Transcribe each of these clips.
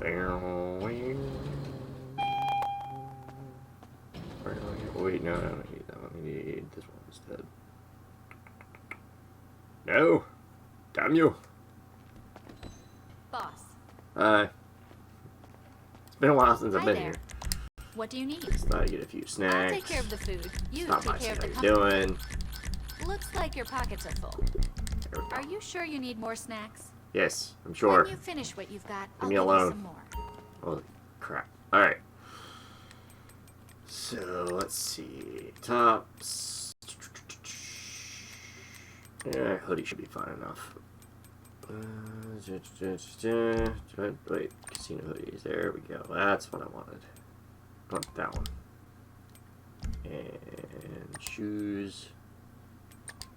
Wait, no, I don't need that one. I need this one instead. No! Damn you! Boss. Hi. It's been a while since I've been there. here. What do you need? Just thought I'd get a few snacks. I'll take care of the food. You Stop take by, care of see the how you're doing. Looks like your pockets are full. There we go. Are you sure you need more snacks? Yes, I'm sure. When you finish what you've got, Leave I'll me give alone. you some more. Holy crap. Alright. So, let's see. Tops. Yeah, hoodie should be fine enough. Wait, casino hoodies. There we go. That's what I wanted. I want that one. And shoes.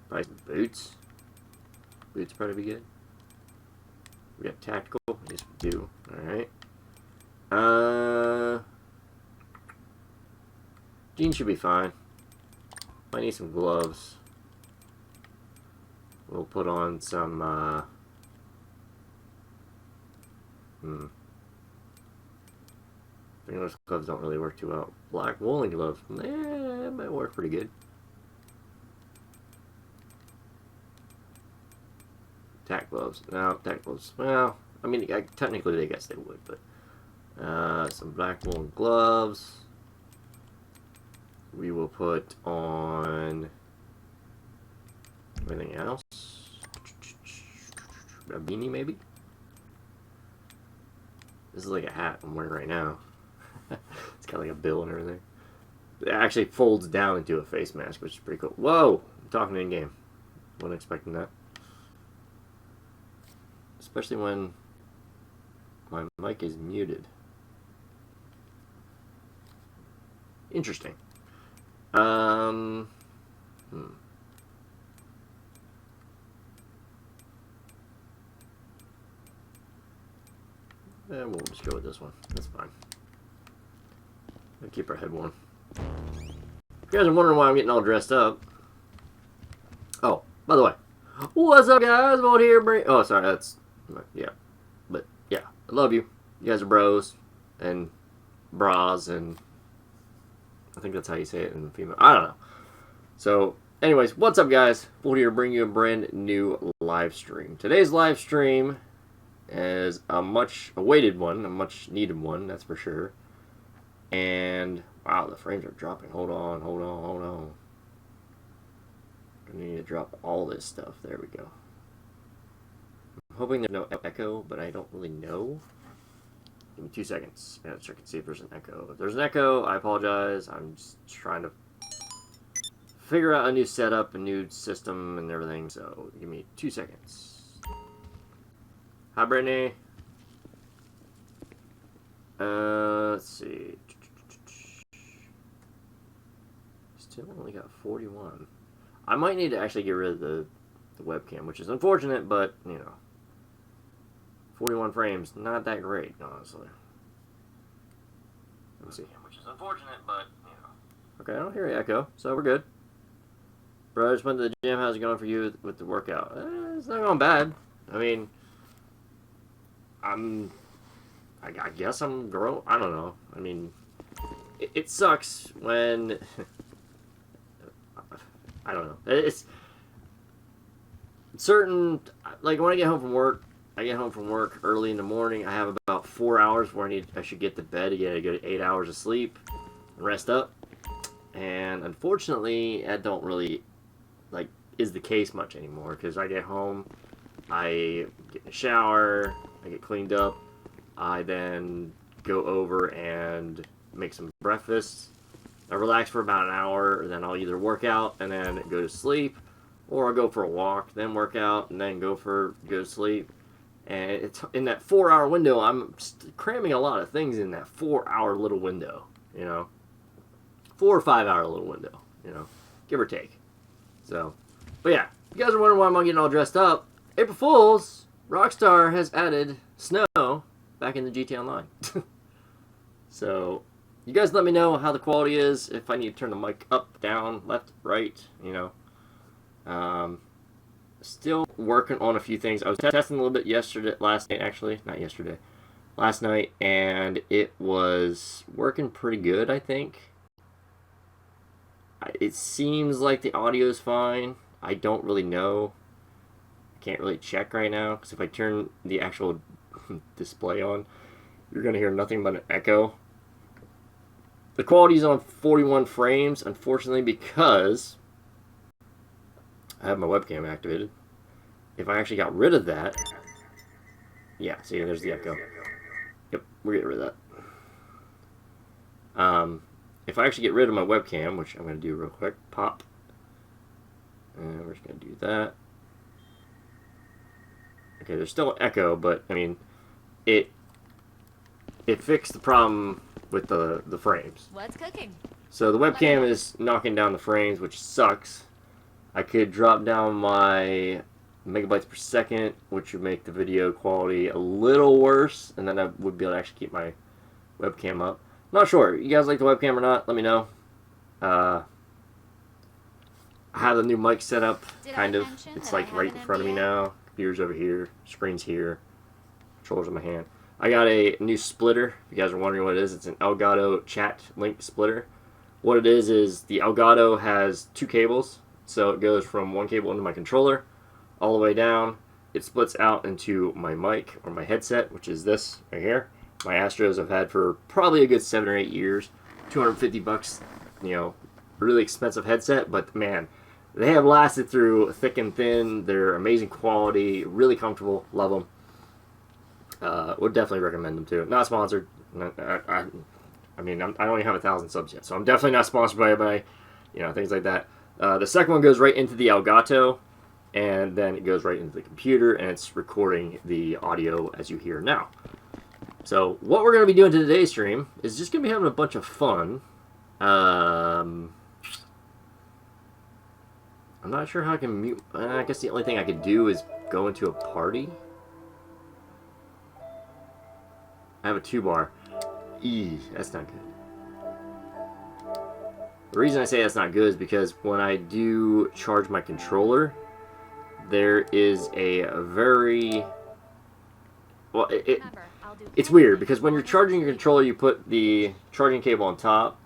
Probably some boots. Boots probably be good. We got tactical. Yes, we do. Alright. Jeans should be fine. Might need some gloves. We'll put on some, fingerless gloves don't really work too well. Black woolen gloves. That might work pretty good. Tack gloves. No, tack gloves. Well, I mean, technically, I guess they would, but some black woolen gloves. We will put on anything else. A beanie, maybe. This is like a hat I'm wearing right now. It's got like a bill and everything. It actually folds down into a face mask, which is pretty cool. Whoa! I'm talking in game. Wasn't expecting that. Especially when my mic is muted. Interesting. Yeah, we'll just go with this one. That's fine. We'll keep our head warm. If you guys are wondering why I'm getting all dressed up. Oh, by the way. What's up, guys? Vote here. Oh, sorry. That's... Yeah. But, yeah. I love you. You guys are bros. And bras. And... I think that's how you say it in female. I don't know. So, anyways. What's up, guys? Vote here to bring you a brand new live stream. Today's live stream is a much awaited one, a much needed one, that's for sure. And wow, the frames are dropping. Hold on. I need to drop all this stuff. There we go. I'm hoping there's no echo, but I don't really know. Give me 2 seconds. Yeah, check and see if there's an echo. If there's an echo, I apologize. I'm just trying to figure out a new setup, a new system, and everything. So give me 2 seconds. Hi, Brittany. Let's see. Still only got 41. I might need to actually get rid of the webcam, which is unfortunate, but, you know. 41 frames, not that great, honestly. Let's see. Which is unfortunate, but, you know. Okay, I don't hear an echo, so we're good. Bro, I just went to the gym. How's it going for you with the workout? It's not going bad. I mean... I guess I'm growing. I don't know. I mean, it sucks when I don't know. It's certain, like when I get home from work. I get home from work early in the morning. I have about 4 hours where I should get to bed to get a good 8 hours of sleep and rest up. And unfortunately, that don't really is the case much anymore because I get home, I get in the shower. I get cleaned up. I then go over and make some breakfast. I relax for about an hour, then I'll either work out and then go to sleep, or I'll go for a walk, then work out, and then go to sleep. And it's in that 4-hour window. I'm cramming a lot of things in that 4-hour little window. You know, 4 or 5 hour little window. You know, give or take. So, but yeah, if you guys are wondering why I'm getting all dressed up, April Fools. Rockstar has added snow back in the GTA Online. So, you guys let me know how the quality is, if I need to turn the mic up, down, left, right, you know. Still working on a few things. I was testing a little bit last night actually, not yesterday. last night, and it was working pretty good, I think. It seems like the audio is fine. I don't really know. I can't really check right now, because if I turn the actual display on, you're going to hear nothing but an echo. The quality is on 41 frames, unfortunately, because I have my webcam activated. If I actually got rid of that, yeah, see, there's the echo. Yep, we're getting rid of that. If I actually get rid of my webcam, which I'm going to do real quick, pop, and we're just going to do that. Okay, there's still an echo, but I mean, it fixed the problem with the frames. What's cooking? So the webcam is knocking down the frames, which sucks. I could drop down my megabytes per second, which would make the video quality a little worse, and then I would be able to actually keep my webcam up. Not sure. You guys like the webcam or not? Let me know. I have the new mic set up, kind of. It's like right in front of me now. Computer's over here. Screen's here. Controllers in my hand. I got a new splitter. If you guys are wondering what it is, it's an Elgato chat link splitter. What it is the Elgato has two cables. So it goes from one cable into my controller all the way down. It splits out into my mic or my headset, which is this right here. My Astros I've had for probably a good 7 or 8 years. $250, you know, really expensive headset, but man, they have lasted through thick and thin. They're amazing quality, really comfortable, love them. Would definitely recommend them too. Not sponsored. I mean, I don't even have 1,000 subs yet, so I'm definitely not sponsored by you know, things like that. The second one goes right into the Elgato, and then it goes right into the computer, and it's recording the audio as you hear now. So what we're going to be doing to today's stream is just going to be having a bunch of fun. I'm not sure how I can mute. I guess the only thing I could do is go into a party. I have a 2-bar. That's not good. The reason I say that's not good is because when I do charge my controller, there is a very... Well, it's weird because when you're charging your controller, you put the charging cable on top,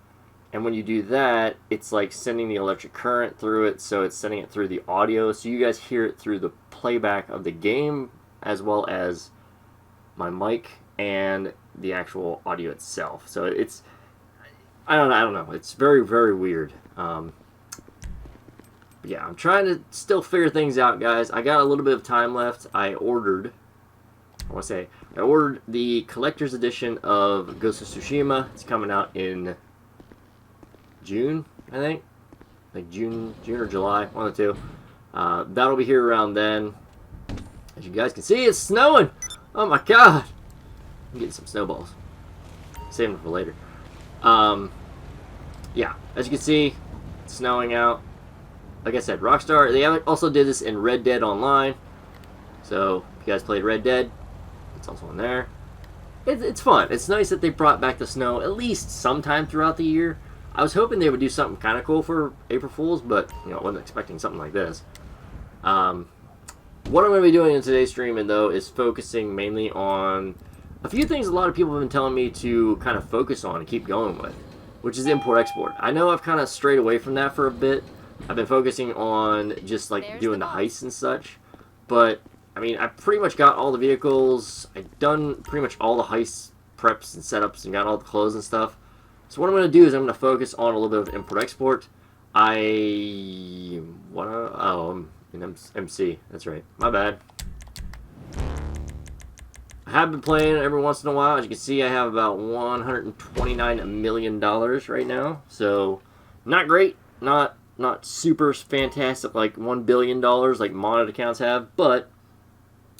and when you do that, it's like sending the electric current through it, so it's sending it through the audio, so you guys hear it through the playback of the game, as well as my mic and the actual audio itself. So it's, I don't know, it's very, very weird. Yeah, I'm trying to still figure things out, guys. I got a little bit of time left. I ordered the collector's edition of Ghost of Tsushima. It's coming out in June, I think. Like June or July, one of the two. That'll be here around then. As you guys can see, it's snowing. Oh my god. I'm getting some snowballs. Saving them for later. Yeah, as you can see, it's snowing out. Like I said, Rockstar, they also did this in Red Dead Online. So, if you guys played Red Dead, it's also in there. It's fun. It's nice that they brought back the snow at least sometime throughout the year. I was hoping they would do something kind of cool for April Fools, but you know, I wasn't expecting something like this. What I'm going to be doing in today's stream, though, is focusing mainly on a few things a lot of people have been telling me to kind of focus on and keep going with, which is import-export. I know I've kind of strayed away from that for a bit. I've been focusing on just like doing the heists and such, but I mean, I pretty much got all the vehicles. I've done pretty much all the heist preps and setups and got all the clothes and stuff. So what I'm going to do is I'm going to focus on a little bit of import-export. I'm in MC. That's right. My bad. I have been playing every once in a while. As you can see, I have about $129 million right now. So, not great. Not super fantastic like $1 billion like modded accounts have, but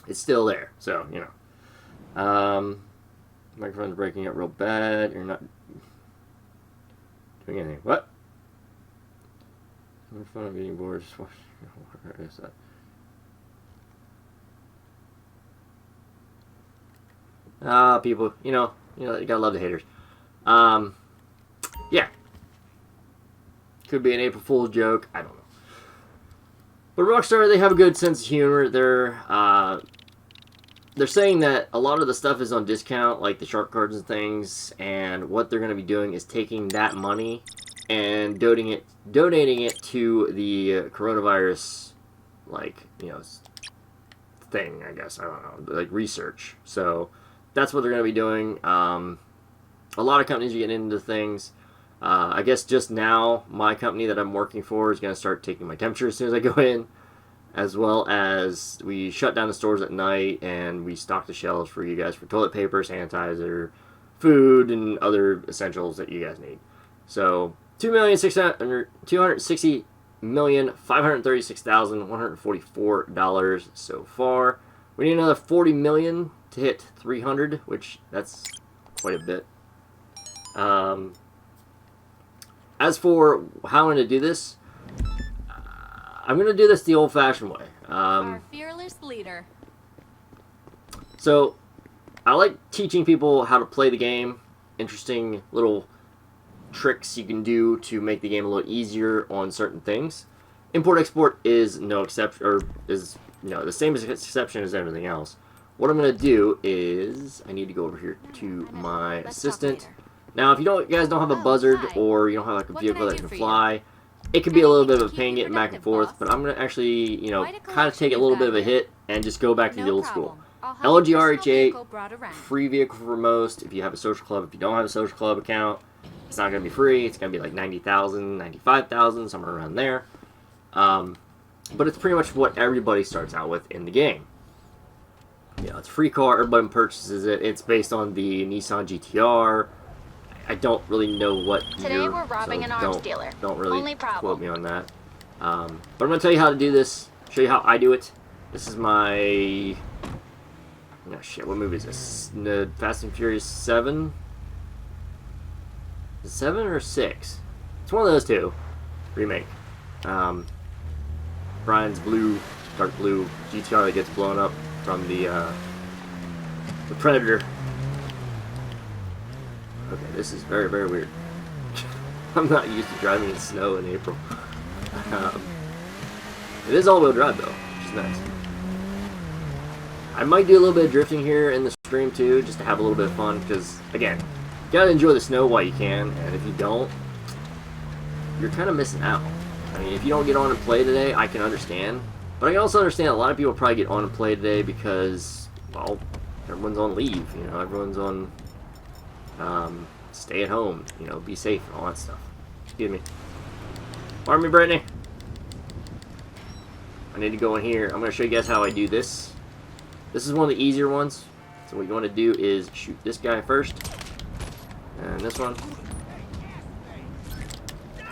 it's still there. So, you know. Microphone's breaking up real bad. You're not doing anything. What? Microphone getting bored. Where is that? People, you gotta love the haters. Yeah. Could be an April Fool's joke. I don't know. But Rockstar, they have a good sense of humor. They're they're saying that a lot of the stuff is on discount, like the shark cards and things, and what they're going to be doing is taking that money and donating it to the coronavirus, like, you know, thing, I guess. I don't know, like research. So that's what they're going to be doing. A lot of companies are getting into things. I guess just now, my company that I'm working for is going to start taking my temperature as soon as I go in, as well as we shut down the stores at night and we stock the shelves for you guys for toilet paper, sanitizer, food, and other essentials that you guys need. So $2,660,536,144 so far. We need another $40 million to hit 300, which that's quite a bit. As for how I'm going to do this, I'm going to do this the old-fashioned way. Our fearless leader. So, I like teaching people how to play the game. Interesting little tricks you can do to make the game a little easier on certain things. Import-export is no exception, or is the same exception as everything else. What I'm going to do is, I need to go over here to my assistant. Now, if you guys don't have a buzzard, or you don't have like a vehicle that can fly, it can be a little bit of a pain getting back and forth, but I'm going to actually, kind of take a little bit of a hit and just go back to the old school. LGRH8, free vehicle for most. If you have a social club, if you don't have a social club account, it's not going to be free. It's going to be like 90,000, 95,000, somewhere around there. But it's pretty much what everybody starts out with in the game. It's a free car. Everybody purchases it. It's based on the Nissan GTR. I don't really know what year. Today we're robbing an arms dealer. Don't really quote me on that. But I'm going to tell you how to do this. Show you how I do it. This is my... Oh shit, what movie is this? Fast and Furious 7? 7 or 6? It's one of those two. Remake. Brian's dark blue GTR that gets blown up from the Predator. Okay, this is very, very weird. I'm not used to driving in snow in April. It is all-wheel drive, though, which is nice. I might do a little bit of drifting here in the stream, too, just to have a little bit of fun, because, again, you gotta enjoy the snow while you can, and if you don't, you're kind of missing out. I mean, if you don't get on and play today, I can understand. But I can also understand a lot of people probably get on and play today because, well, everyone's on leave, everyone's on... stay at home, be safe and all that stuff. Excuse me. Pardon me, Brittany. I need to go in here. I'm going to show you guys how I do this. This is one of the easier ones. So what you want to do is shoot this guy first. And this one.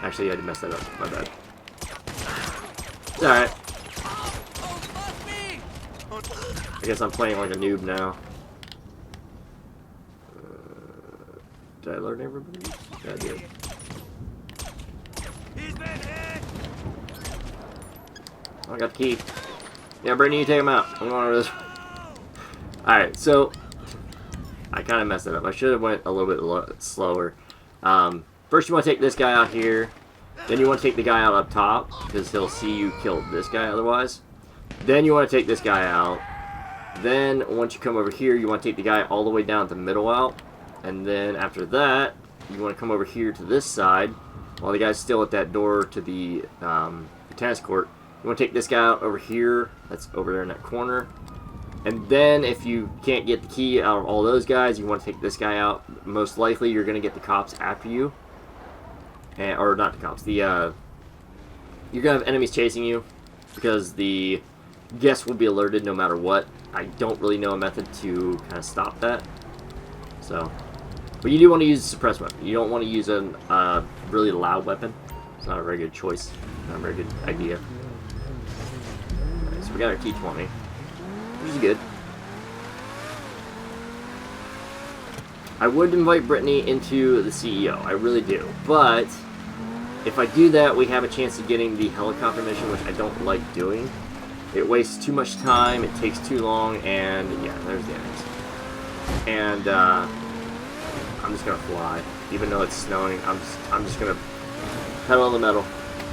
Actually, I did mess that up. My bad. It's alright. I guess I'm playing like a noob now. Did I learn everybody? Yeah, I did. Oh, I got the key. Yeah, Brittany, you take him out. I'm going over this. Alright, so... I kind of messed it up. I should have went a little bit slower. First you want to take this guy out here. Then you want to take the guy out up top, because he'll see you kill this guy otherwise. Then you want to take this guy out. Then, once you come over here, you want to take the guy all the way down to the middle out. And then after that, you want to come over here to this side, while the guy's still at that door to the tennis court. You want to take this guy out over here, that's over there in that corner. And then if you can't get the key out of all those guys, you want to take this guy out. Most likely you're going to get the cops after you. Or not the cops, you're going to have enemies chasing you, because the guests will be alerted no matter what. I don't really know a method to kind of stop that. So... But you do want to use a suppressed weapon. You don't want to use a really loud weapon. It's not a very good choice. Not a very good idea. Right, so we got our T20, which is good. I would invite Brittany into the CEO. I really do. But if I do that, we have a chance of getting the helicopter mission, which I don't like doing. It wastes too much time. It takes too long. And yeah, there's the enemies. And I'm just gonna fly, even though it's snowing. I'm just gonna pedal to the metal,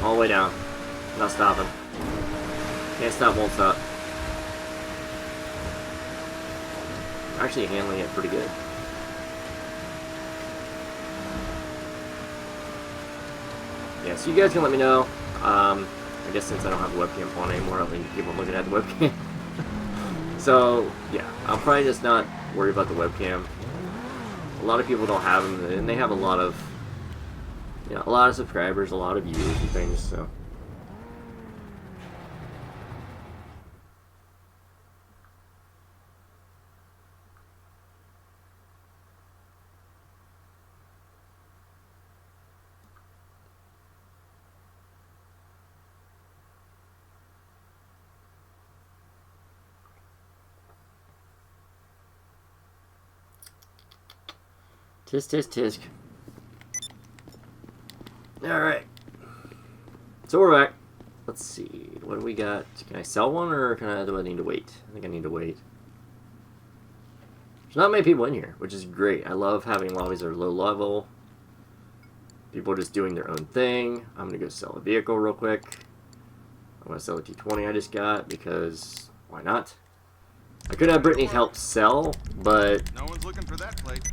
all the way down, not stopping. Can't stop, won't stop. actually handling it pretty good. Yeah, so you guys can let me know. I guess since I don't have a webcam on anymore, I don't think people are looking at the webcam. So, yeah, I'll probably just not worry about the webcam. A lot of people don't have them, and they have a lot of, you know, a lot of subscribers, a lot of views and things, so. Tisk, tisk, tisk. Alright. So we're back. Let's see. What do we got? Can I sell one, or do I need to wait? I think I need to wait. There's not many people in here, which is great. I love having lobbies that are low level. People just doing their own thing. I'm going to go sell a vehicle real quick. I'm going to sell a T20 I just got, because why not? I could have Brittany help sell, but no one's looking for that plate.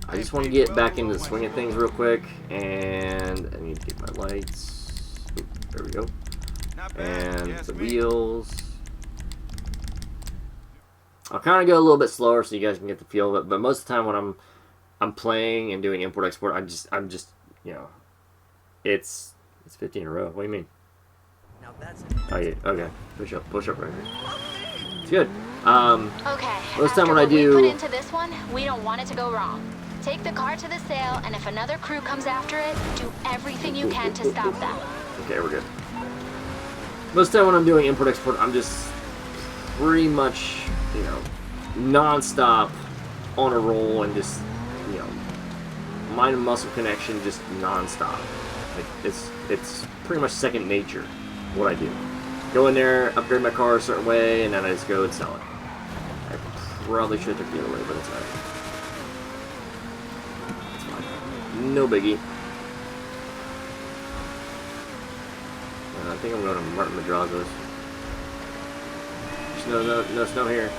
I just want to get back into the swing of things real quick, and I need to get my lights. Oop, there we go. And the wheels. I'll kind of go a little bit slower so you guys can get the feel of it. But most of the time when I'm playing and doing import export, I'm just you know, it's 15 in a row. What do you mean? Now that's Oh yeah, okay. Push up right here. It's good. Okay. Most After time when I what we do. put into this one, we don't want it to go wrong. Take the car to the sale, and if another crew comes after it, do everything you can to stop them. Okay, we're good. Most of the time when I'm doing import export, I'm just pretty much, you know, non-stop on a roll and just, you know, mind and muscle connection just non-stop. Like it's pretty much second nature what I do. Go in there, upgrade my car a certain way, and then I just go and sell it. I probably should have took the other way, but it's alright. It's fine. No biggie. I think I'm going to Martin Madrazo's. No snow here.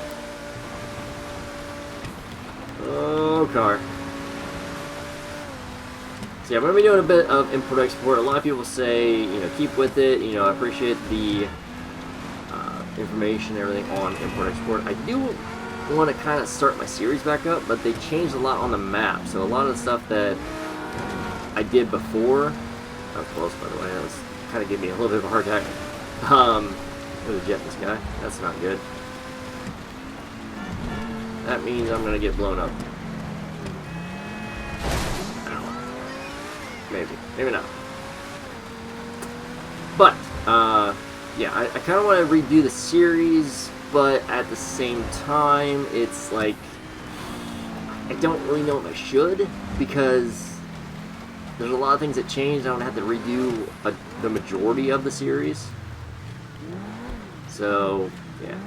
Oh, car. So yeah, I'm going to be doing a bit of import-export. A lot of people say, you know, keep with it. You know, I appreciate the information and everything on import-export. I do want to kind of start my series back up, but they changed a lot on the map. So a lot of the stuff that I did before... That was close, by the way. That was kind of gave me a little bit of a heart attack. There's a jet, this guy. That's not good. That means I'm going to get blown up. Maybe not. But, yeah, I kind of want to redo the series, but at the same time, it's like, I don't really know if I should, because there's a lot of things that changed. I don't have to redo the majority of the series. So, yeah.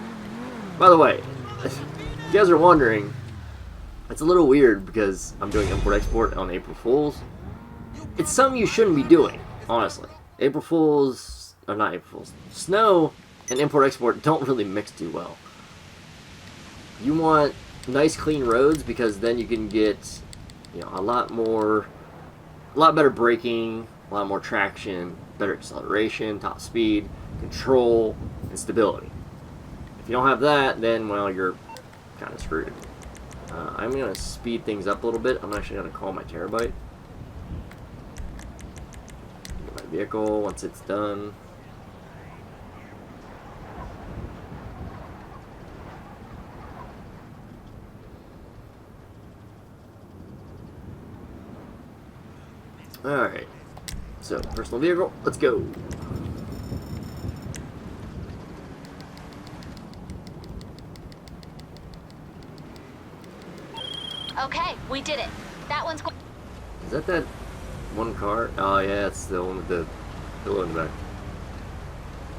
By the way, if you guys are wondering, it's a little weird because I'm doing import-export on April Fools. It's something you shouldn't be doing, honestly. April Fools, or not April Fools, Snow and import-export don't really mix too well. You want nice clean roads because then you can get, you know, a lot better braking, a lot more traction, better acceleration, top speed, control, and stability. If you don't have that, then, well, you're kind of screwed. I'm going to speed things up a little bit. I'm actually going to call my terabyte. Get my vehicle once it's done. Alright. So, personal vehicle, let's go. Okay, we did it. That one's cool. Is that one car? Oh yeah, it's the one with the pillow in the back.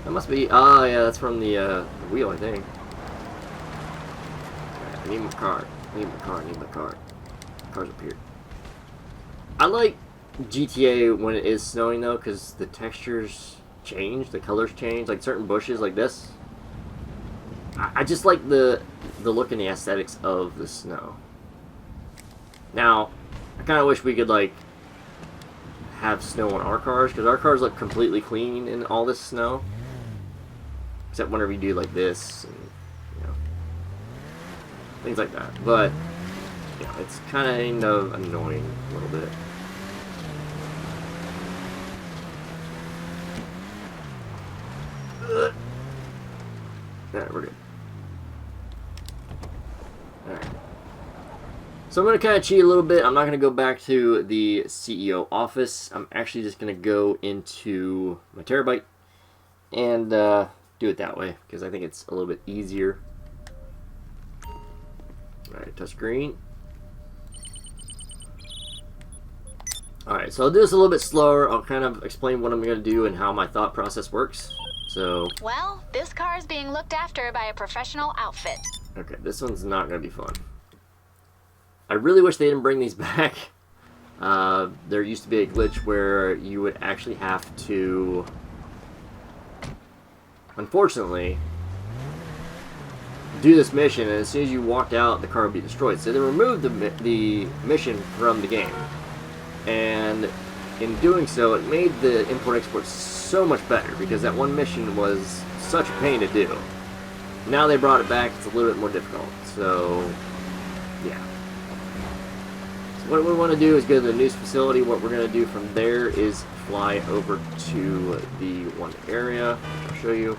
That must be, oh yeah, that's from the wheel, I think. Alright, I need my car. I need my car. Car's up here. I like GTA when it is snowing though, because the textures change, the colors change, like certain bushes like this. I just like the look and the aesthetics of the snow. Now, I kind of wish we could like have snow on our cars, because our cars look completely clean in all this snow, except whenever you do like this and things like that. But yeah, it's kind of annoying a little bit. Alright, we're good. Alright. So I'm going to kind of cheat a little bit. I'm not going to go back to the CEO office. I'm actually just going to go into my terabyte and do it that way, because I think it's a little bit easier. Alright, touch green. Alright, so I'll do this a little bit slower. I'll kind of explain what I'm going to do and how my thought process works. So, well, this car is being looked after by a professional outfit. Okay, this one's not going to be fun. I really wish they didn't bring these back. There used to be a glitch where you would actually have to, unfortunately, do this mission, and as soon as you walked out, the car would be destroyed. So they removed the mission from the game. And in doing so, it made the import-export so much better, because that one mission was such a pain to do. Now they brought it back, it's a little bit more difficult. So, yeah. So what we want to do is go to the news facility. What we're going to do from there is fly over to the one area. I'll show you.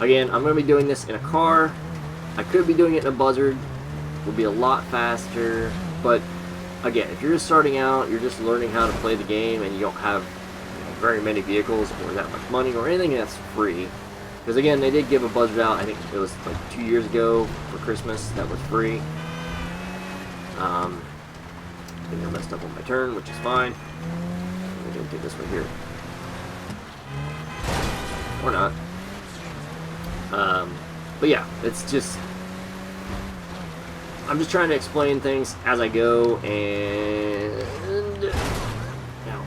Again, I'm going to be doing this in a car. I could be doing it in a Buzzard. It will be a lot faster, but again, if you're just starting out, you're just learning how to play the game, and you don't have very many vehicles or that much money or anything that's free. Because again, they did give a Buzzard out, I think it was like 2 years ago for Christmas, that was free. I think I messed up on my turn, which is fine. I'm going to take this one here. Or not. But yeah, it's just, I'm just trying to explain things as I go, and now,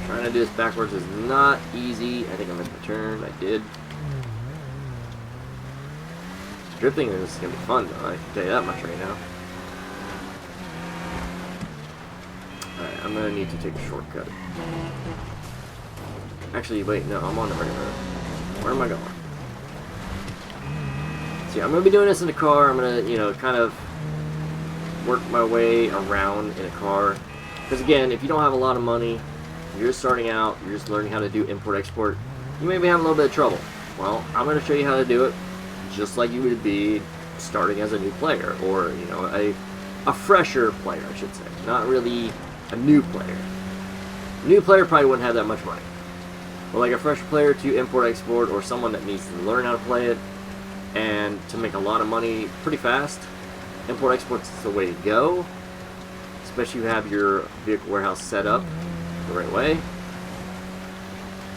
trying to do this backwards is not easy. I think I missed my turn. I did. Drifting is gonna be fun, though. I can tell you that much right now. Alright, I'm gonna need to take a shortcut. Actually, wait, no, I'm on the right road. Where am I going? See, I'm going to be doing this in the car. I'm going to, kind of work my way around in a car. Because again, if you don't have a lot of money, you're just starting out, you're just learning how to do import-export, you may be having a little bit of trouble. Well, I'm going to show you how to do it, just like you would be starting as a new player, or, a fresher player, I should say. Not really a new player. A new player probably wouldn't have that much money. But like a fresh player to import-export, or someone that needs to learn how to play it, and to make a lot of money pretty fast, import-export's the way to go. Especially if you have your vehicle warehouse set up the right way.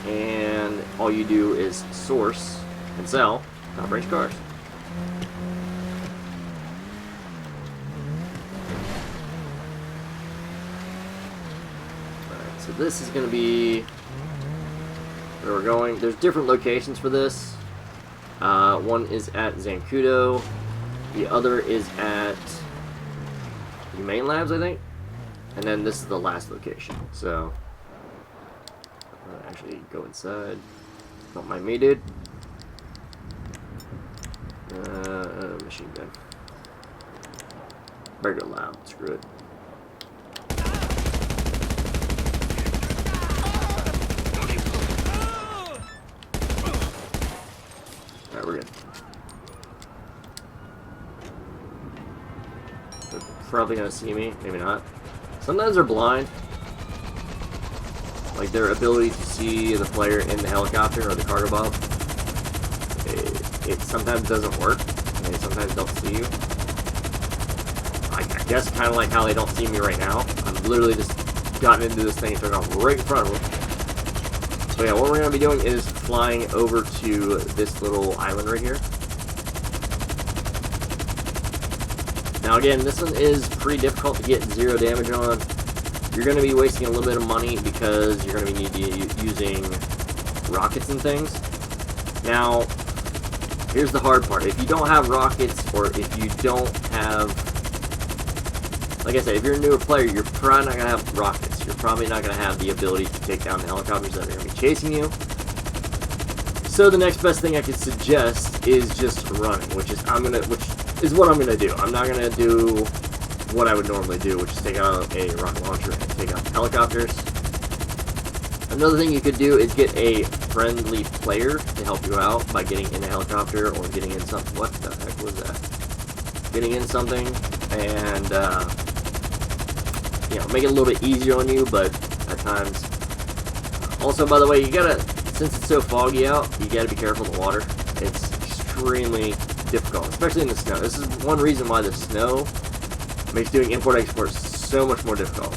And all you do is source and sell top-range cars. Alright, so this is going to be where we're going. There's different locations for this. One is at Zancudo. The other is at Humane Labs, I think. And then this is the last location. So, actually go inside. Don't mind me, dude. Machine gun. Better go loud. Screw it. Alright, we're good. They're probably gonna see me. Maybe not. Sometimes they're blind. Like their ability to see the player in the helicopter or the cargo bob. It sometimes doesn't work. They sometimes don't see you. I guess kind of like how they don't see me right now. I've literally just gotten into this thing and took off right in front of them. So yeah, what we're going to be doing is flying over to this little island right here. Now again, this one is pretty difficult to get 0 damage on. You're going to be wasting a little bit of money because you're going to be using rockets and things. Now, here's the hard part. If you don't have rockets, or if you don't have, like I said, if you're a newer player, you're probably not going to have rockets. You're probably not going to have the ability to take down the helicopters that are going to be chasing you. So the next best thing I could suggest is just running, which is what I'm gonna do. I'm not gonna do what I would normally do, which is take out a rocket launcher and take out the helicopters. Another thing you could do is get a friendly player to help you out by getting in a helicopter or getting in something. What the heck was that? Getting in something and you know, make it a little bit easier on you, but at times. Also, by the way, you gotta. Since it's so foggy out, you gotta be careful of the water. It's extremely difficult, especially in the snow. This is one reason why the snow makes doing import-export so much more difficult.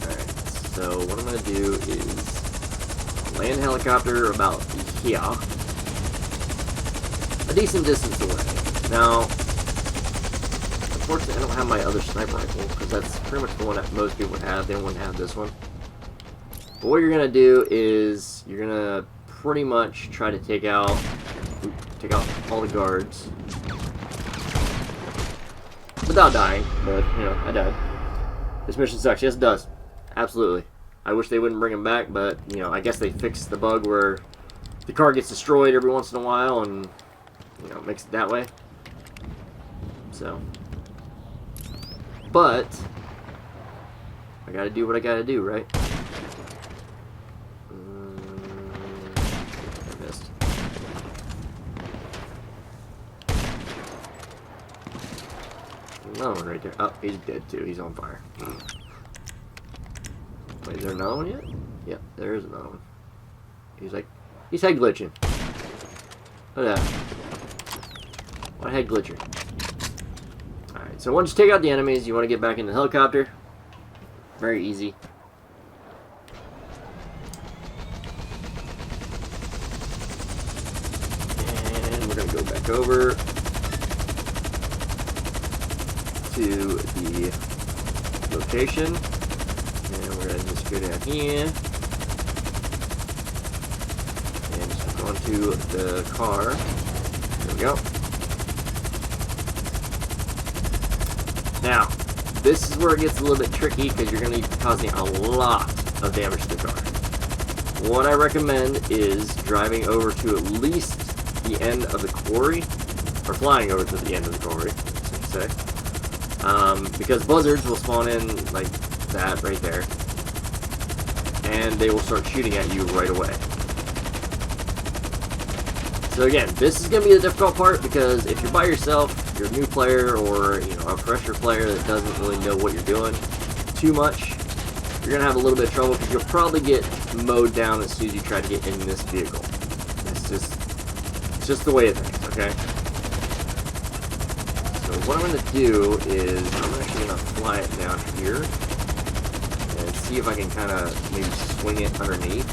Alright, so what I'm gonna do is land a helicopter about here, a decent distance away. Now, unfortunately, I don't have my other sniper rifle, because that's pretty much the one that most people would have. They wouldn't have this one. But what you're gonna do is you're gonna pretty much try to take out all the guards without dying. But you know, I died. This mission sucks. Yes, it does. Absolutely. I wish they wouldn't bring them back, but you know, I guess they fixed the bug where the car gets destroyed every once in a while, and you know, makes it that way. So, but I gotta do what I gotta do, right? Another one right there. Oh, he's dead too. He's on fire. Wait, is there another one yet? Yep, there is another one. He's head glitching. Look at that. What head glitcher? Alright, so once you take out the enemies, you want to get back in the helicopter. Very easy. And we're going to go back over to the location, and we're going to just go down here and just go onto the car. There we go. Now, this is where it gets a little bit tricky because you're going to be causing a lot of damage to the car. What I recommend is driving over to at least the end of the quarry, or flying over to the end of the quarry, so to say. Because buzzards will spawn in like that right there, and they will start shooting at you right away. So again, this is going to be the difficult part, because if you're by yourself, you're a new player, or you know, a fresher player that doesn't really know what you're doing too much, you're going to have a little bit of trouble, because you'll probably get mowed down as soon as you try to get in this vehicle. It's just the way of things, okay? So what I'm going to do is, I'm actually going to fly it down here and see if I can kind of maybe swing it underneath.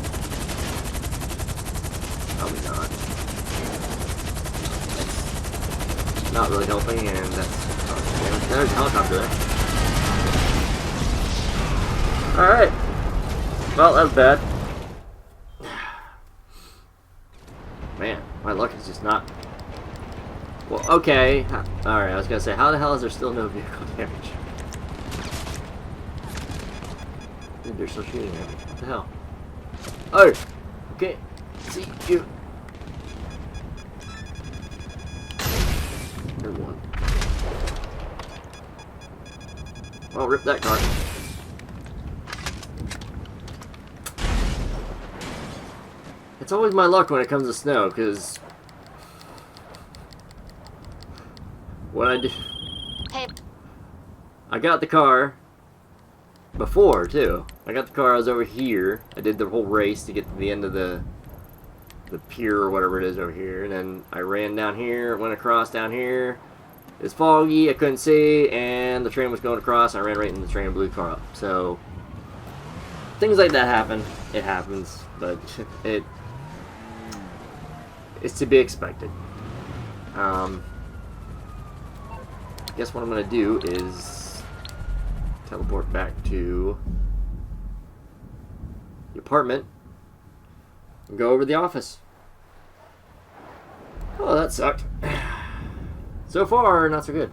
Probably not. That's not really helping, and that's... Oh, there's a helicopter there. Alright. Well, that was bad. Man, my luck is just not... Well, okay. Alright, I was gonna say, how the hell is there still no vehicle damage? Dude, they're still shooting at me. What the hell? Oh! Okay. See you. There's one. Well, rip that car. It's always my luck when it comes to snow, because what I do... Hey. I got the car before, too. I got the car, I was over here. I did the whole race to get to the end of the pier or whatever it is over here. And then I ran down here, went across down here. It's foggy, I couldn't see, and the train was going across. I ran right into the train and blew the car up. So, things like that happen. It happens, but it's to be expected. I guess what I'm going to do is teleport back to department and go over to the office. Oh, that sucked. So far, not so good.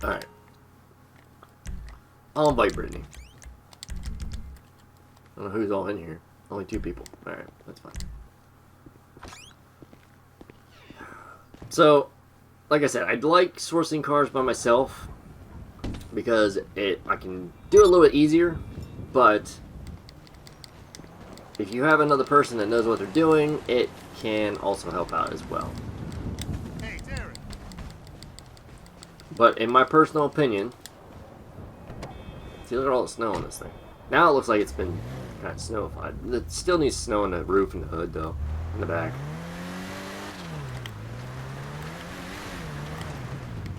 Alright. I'll invite Brittany. I don't know who's all in here. Only 2 people. Alright, that's fine. So, like I said, I'd like sourcing cars by myself because I can do it a little bit easier, but if you have another person that knows what they're doing, it can also help out as well. Hey, Darren. But in my personal opinion, see, look at all the snow on this thing. Now it looks like it's been kind of snowified. It still needs snow on the roof and the hood, though, in the back.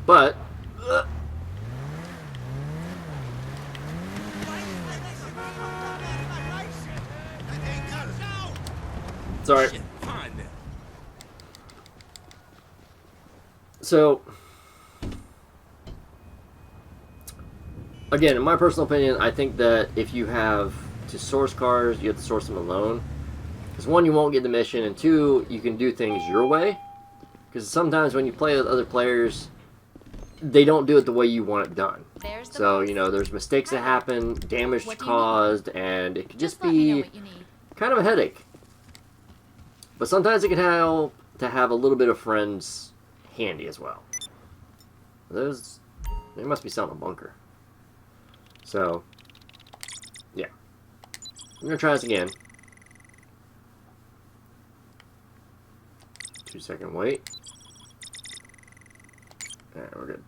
But sorry. So, again, in my personal opinion, I think that if you have to source cars, you have to source them alone. Because 1, you won't get the mission, and 2, you can do things your way. Because sometimes when you play with other players, they don't do it the way you want it done. So, you know, there's mistakes that happen, damage caused, and it could just be kind of a headache. But sometimes it can help to have a little bit of friends handy as well. They must be selling a bunker. So, yeah. I'm going to try this again. 2-second wait. Alright, we're good.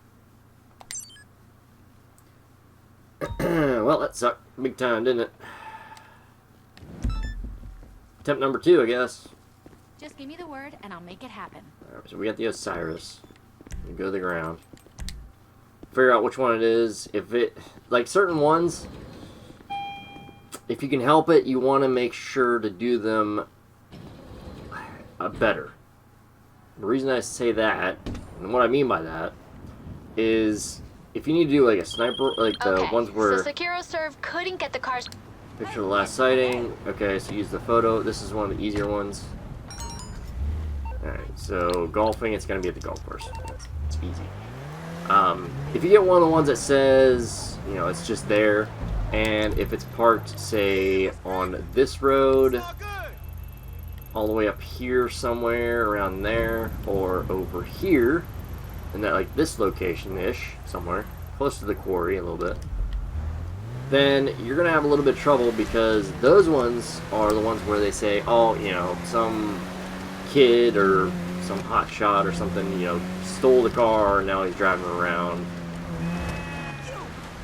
Well, that sucked big time, didn't it? Attempt number 2, I guess. Just give me the word and I'll make it happen. Alright, so we got the Osiris. We go to the ground. Figure out which one it is. If it, like certain ones, if you can help it, you want to make sure to do them better. The reason I say that, and what I mean by that, is if you need to do like a sniper, like the ones where... So Sekiro Serve couldn't get the cars... Picture the last sighting. Okay, so use the photo. This is one of the easier ones. Alright, so golfing, it's going to be at the golf course. It's easy. If you get one of the ones that says, you know, it's just there, and if it's parked, say, on this road, all the way up here somewhere, around there, or over here, and that, like, this location-ish, somewhere, close to the quarry a little bit, then you're going to have a little bit of trouble because those ones are the ones where they say, oh, you know, some kid or some hotshot or something, you know, stole the car and now he's driving around.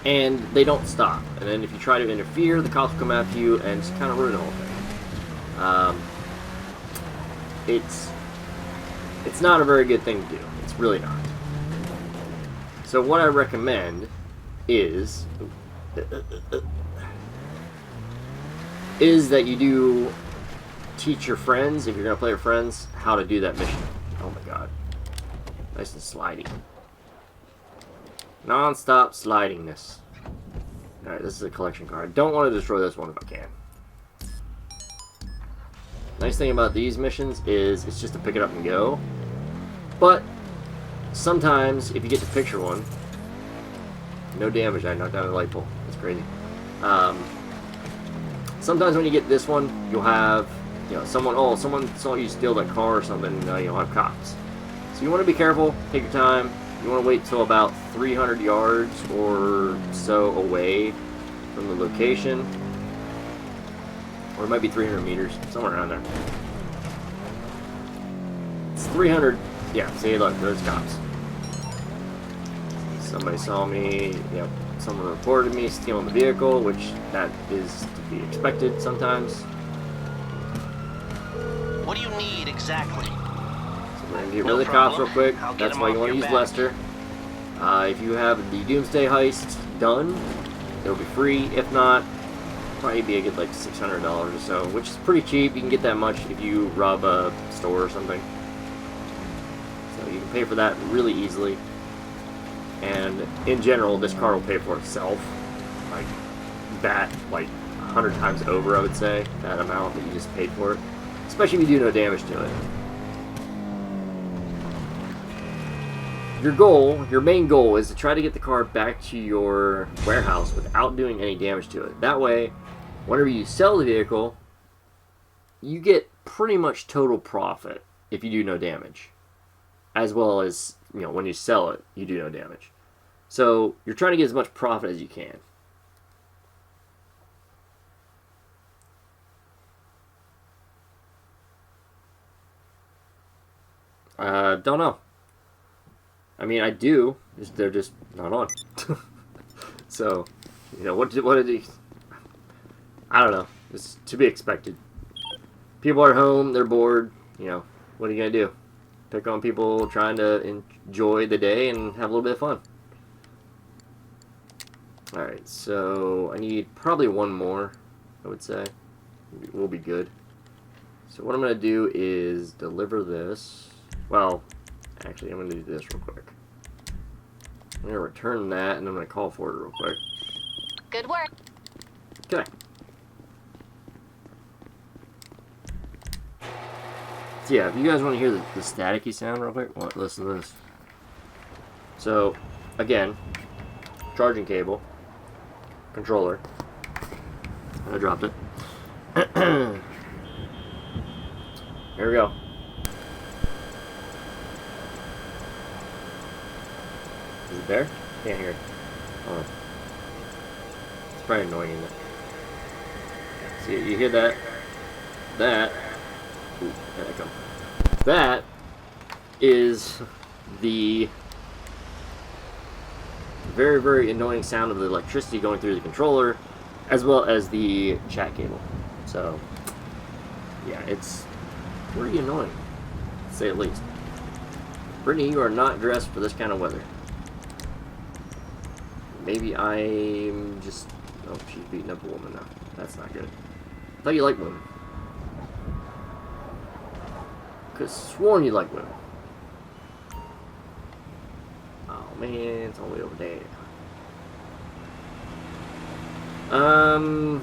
And they don't stop. And then if you try to interfere, the cops will come after you and just kind of ruin the whole thing. It's not a very good thing to do. It's really not. So what I recommend is that you do teach your friends, if you're going to play with friends, how to do that mission. Oh my god. Nice and sliding. Non-stop slidingness. Alright, this is a collection car. I don't want to destroy this one if I can. Nice thing about these missions is it's just to pick it up and go. But sometimes, if you get to picture one, no damage, I knocked down a light pole. That's crazy. Sometimes when you get this one, you'll have, you know, someone saw you steal that car or something, you'll have cops. So you want to be careful, take your time. You want to wait till about 300 yards or so away from the location. Or it might be 300 meters, somewhere around there. It's 300, yeah, see, look, there's cops. Somebody saw me, yep, someone reported me stealing the vehicle, which that is to be expected sometimes. What do you need exactly? So we're going to get rid of the cops real quick. That's why you want to use Lester. If you have the Doomsday heist done, it'll be free. If not, probably be a good like $600 or so, which is pretty cheap. You can get that much if you rob a store or something. can pay for that really easily. And in general, this car will pay for itself. Like, that, like, 100 times over, I would say, that amount that you just paid for it. Especially if you do no damage to it. Your main goal is to try to get the car back to your warehouse without doing any damage to it. That way, whenever you sell the vehicle, you get pretty much total profit if you do no damage. As well as, you know, when you sell it, you do no damage. So, you're trying to get as much profit as you can. Don't know. I mean, I do. They're just not on. So, you know, what did he... I don't know. It's to be expected. People are home, they're bored. You know, what are you going to do? Pick on people trying to enjoy the day and have a little bit of fun. Alright, so I need probably one more, I would say. We'll be good. So what I'm going to do is deliver this. Well, actually, I'm going to do this real quick. I'm going to return that, and I'm going to call for it real quick. Good work. Okay. So yeah, if you guys want to hear the staticky sound real quick, well, listen to this. So, again, charging cable, controller. I dropped it. Here we go. Is it there? Can't hear it. Oh. It's probably annoying, isn't it? See, you hear that? That. Ooh, there they come. That is the very, very annoying sound of the electricity going through the controller, as well as the chat cable. So, yeah, it's pretty annoying, to say the least. Brittany, you are not dressed for this kind of weather. Maybe I'm just... Oh, she's beating up a woman now. That's not good. I thought you liked women. Could've sworn you liked women. Oh man, it's all the way over there. Oh,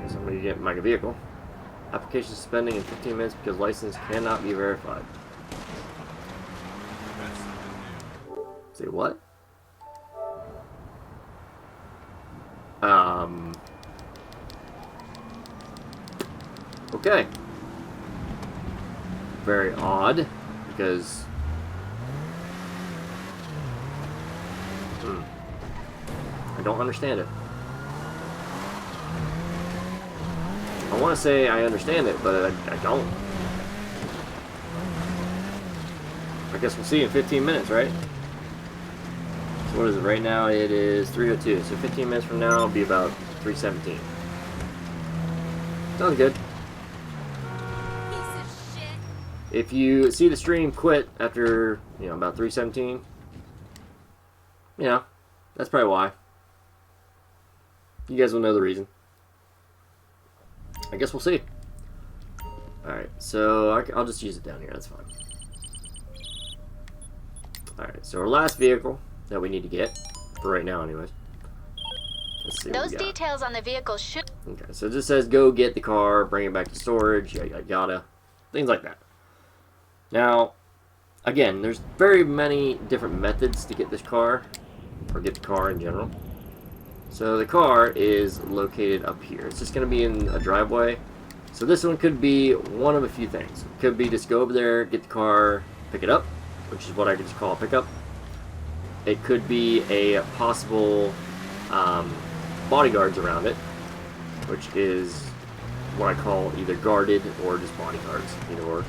somebody get my vehicle. Application suspending in 15 minutes because license cannot be verified. Say what? Okay. Very odd, because... I don't understand it. I want to say I understand it, but I don't. I guess we'll see in 15 minutes, right? So what is it right now? It is 3:02. So 15 minutes from now, it'll be about 3:17. Sounds good. If you see the stream quit after, you know, about 3:17, you know, that's probably why. You guys will know the reason. I guess we'll see. Alright, so I'll just use it down here, that's fine. Alright, so our last vehicle that we need to get, for right now anyways. Let's see what we got. Those details on the vehicle should... Okay, so it just says go get the car, bring it back to storage, yada yada yada. Things like that. Now, again, there's very many different methods to get this car, or get the car in general. So the car is located up here. It's just going to be in a driveway. So this one could be one of a few things. It could be just go over there, get the car, pick it up, which is what I could just call a pickup. It could be a possible bodyguards around it, which is what I call either guarded or just bodyguards, either or.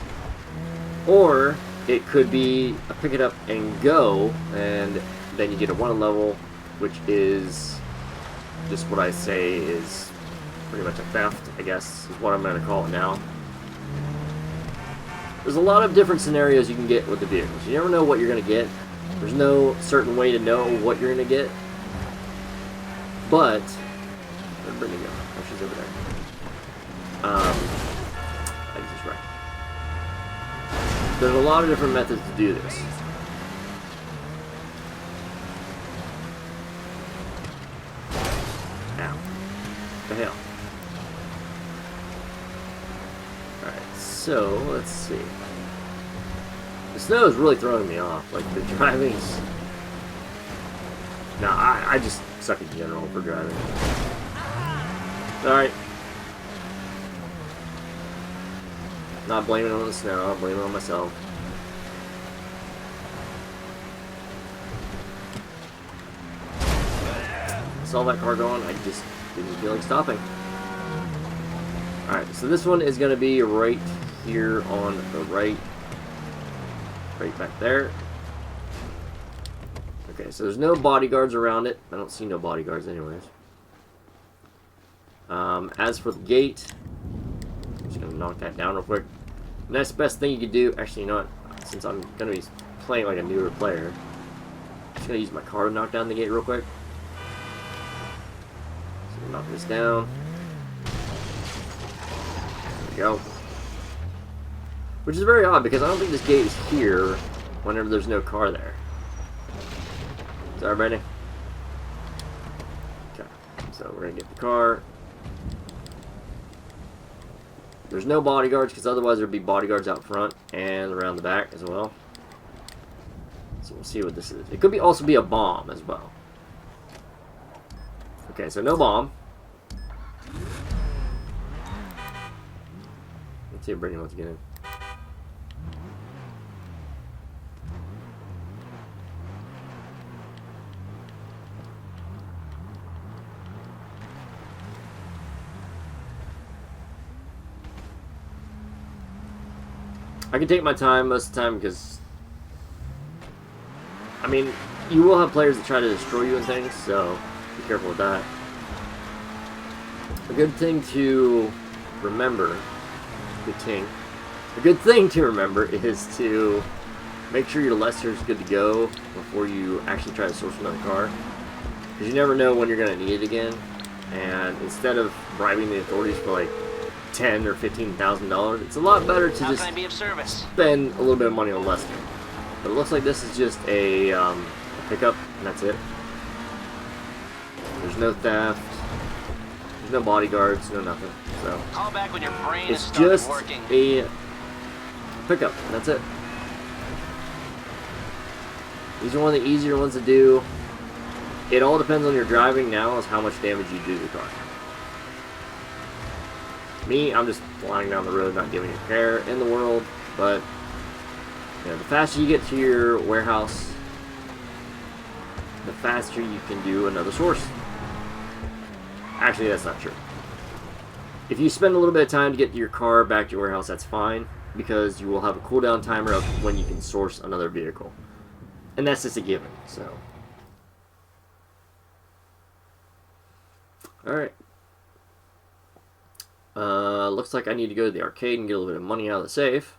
Or it could be a pick it up and go, and then you get a one level, which is just what I say is pretty much a theft, I guess, is what I'm going to call it now. There's a lot of different scenarios you can get with the vehicles. You never know what you're going to get. There's no certain way to know what you're going to get. But, where'd Brittany go? Oh, she's over there. Jesus right. There's a lot of different methods to do this. Ow. What the hell? Alright, so let's see. The snow is really throwing me off. Like, the driving's... No, I just suck in general for driving. Alright. Not blaming it on the snow, I'm blaming it on myself. I saw that car going, I just didn't feel like stopping. Alright, so this one is going to be right here on the right. Right back there. Okay, so there's no bodyguards around it. I don't see no bodyguards anyways. As for the gate, I'm just going to knock that down real quick. And that's the best thing you could do. Actually, you know what? Since I'm going to be playing like a newer player, I'm just going to use my car to knock down the gate real quick. So knock this down. There we go. Which is very odd because I don't think this gate is here whenever there's no car there. Is that ready? Okay, so we're going to get the car. There's no bodyguards because otherwise there'd be bodyguards out front and around the back as well. So we'll see what this is. It could also be a bomb as well. Okay, so no bomb. Let's see if Brittany wants to get in. I can take my time most of the time because, I mean, you will have players that try to destroy you and things, so be careful with that. A good thing to remember, a good thing to remember is to make sure your lesser is good to go before you actually try to source another car. Because you never know when you're going to need it again, and instead of bribing the authorities for like $10,000 or $15,000, it's a lot better to just spend a little bit of money on Lester. But it looks like this is just a pickup, and that's it. There's no theft, there's no bodyguards, no nothing. So call back when your brain it's just working. A pickup, and that's it. These are one of the easier ones to do. It all depends on your driving now as how much damage you do to the car. Me, I'm just flying down the road, not giving a care in the world, but you know, the faster you get to your warehouse, the faster you can do another source. Actually, that's not true. If you spend a little bit of time to get your car back to your warehouse, that's fine, because you will have a cooldown timer of when you can source another vehicle. And that's just a given, so. Alright. Looks like I need to go to the arcade and get a little bit of money out of the safe.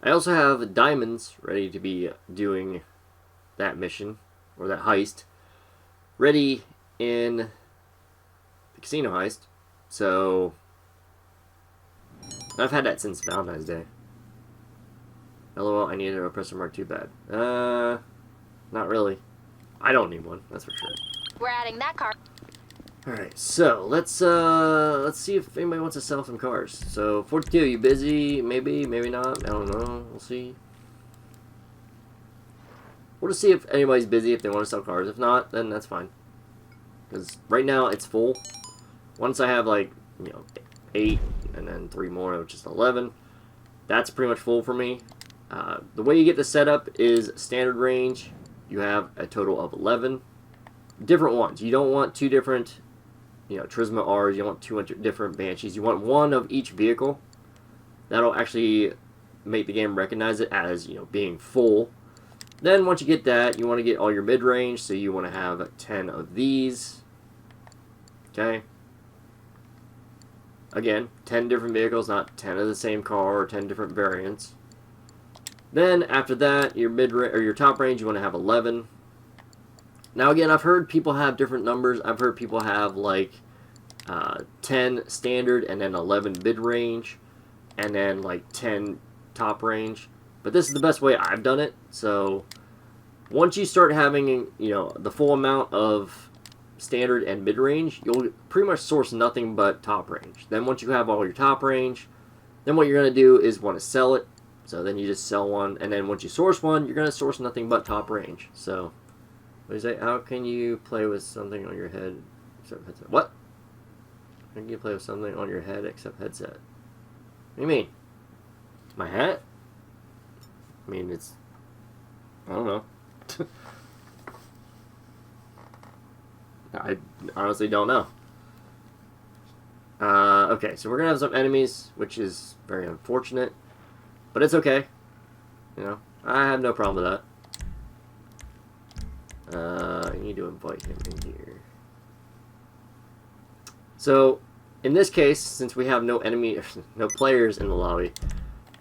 I also have diamonds ready to be doing that mission, or that heist, ready in the casino heist. So, I've had that since Valentine's Day. LOL, I need a repressor mark, too bad. Not really. I don't need one, that's for sure. We're adding that car. Alright, so let's see if anybody wants to sell some cars. So 42, you busy? Maybe, maybe not. I don't know. We'll see. We'll just see if anybody's busy, if they want to sell cars. If not, then that's fine. Because right now it's full. Once I have like, you know, 8 and then 3 more, which is 11, that's pretty much full for me. The way you get the setup is standard range. You have a total of 11 different ones. You don't want 2 different, you know, Turismo R's. You don't want 2 different Banshees. You want one of each vehicle. That'll actually make the game recognize it as, you know, being full. Then once you get that, you want to get all your mid-range. So you want to have 10 of these. Okay. Again, 10 different vehicles, not 10 of the same car or 10 different variants. Then after that, your mid-range or your top range, you want to have 11. Now again, I've heard people have different numbers. I've heard people have like 10 standard, and then 11 mid-range, and then like 10 top range. But this is the best way I've done it. So once you start having, the full amount of standard and mid-range, you'll pretty much source nothing but top range. Then once you have all your top range, then what you're going to do is want to sell it. So then you just sell one, and then once you source one, you're going to source nothing but top range. So, what is that? How can you play with something on your head except headset? What? How can you play with something on your head except headset? What do you mean? My hat? I mean, it's... I don't know. I honestly don't know. Okay, so we're going to have some enemies, which is very unfortunate. But it's okay. I have no problem with that. I need to invite him in here. So, in this case, since we have no players in the lobby,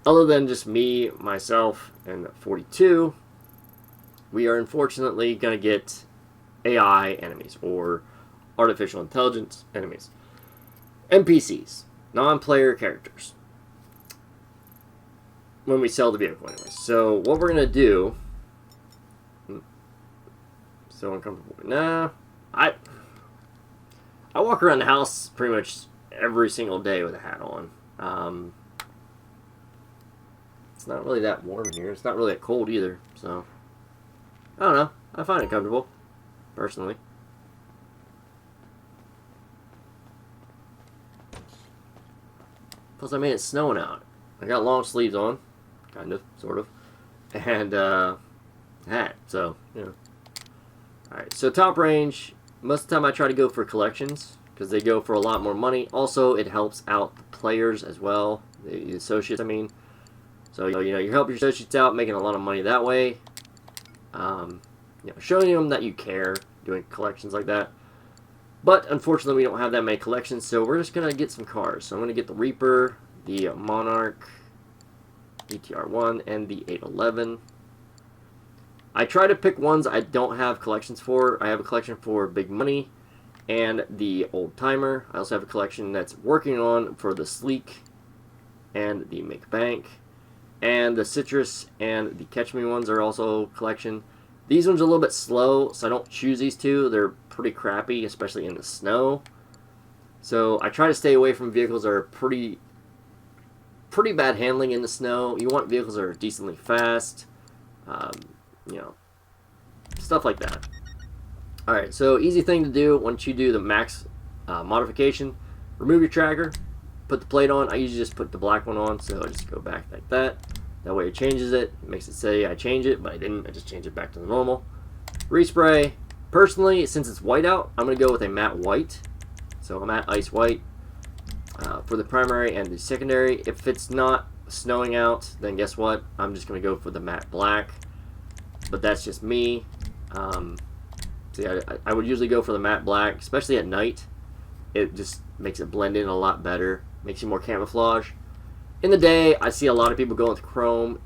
other than just me, myself, and 42, we are unfortunately going to get AI enemies, or artificial intelligence enemies. NPCs, non-player characters. When we sell the vehicle anyway. So what we're going to do... So uncomfortable. Nah. I walk around the house pretty much every single day with a hat on. It's not really that warm in here. It's not really that cold either. So, I don't know. I find it comfortable, personally. Plus I made it snowing out. I got long sleeves on. Kind of, sort of. And, hat. So, Alright, so top range. Most of the time I try to go for collections, because they go for a lot more money. Also, it helps out the players as well. The associates, I mean. So, you help your associates out, making a lot of money that way. Showing them that you care, doing collections like that. But, unfortunately, we don't have that many collections, so we're just going to get some cars. So I'm going to get the Reaper, the Monarch, ETR1, and the 811. I try to pick ones I don't have collections for. I have a collection for Big Money and the Old Timer. I also have a collection that's working on for the Sleek and the Make Bank. And the Citrus and the Catch Me ones are also collection. These ones are a little bit slow, so I don't choose these two. They're pretty crappy, especially in the snow. So I try to stay away from vehicles that are pretty bad handling in the snow. You want vehicles that are decently fast, stuff like that. Alright, so easy thing to do once you do the max modification. Remove your tracker, put the plate on. I usually just put the black one on, so I just go back like that. That way it changes it. It makes it say I change it, but I didn't. I just change it back to the normal. Respray. Personally, since it's white out, I'm going to go with a matte white. So a matte ice white for the primary and the secondary. If it's not snowing out, then guess what? I'm just going to go for the matte black. But that's just me. I would usually go for the matte black, especially at night. It just makes it blend in a lot better. Makes you more camouflage. In the day, I see a lot of people going with chrome.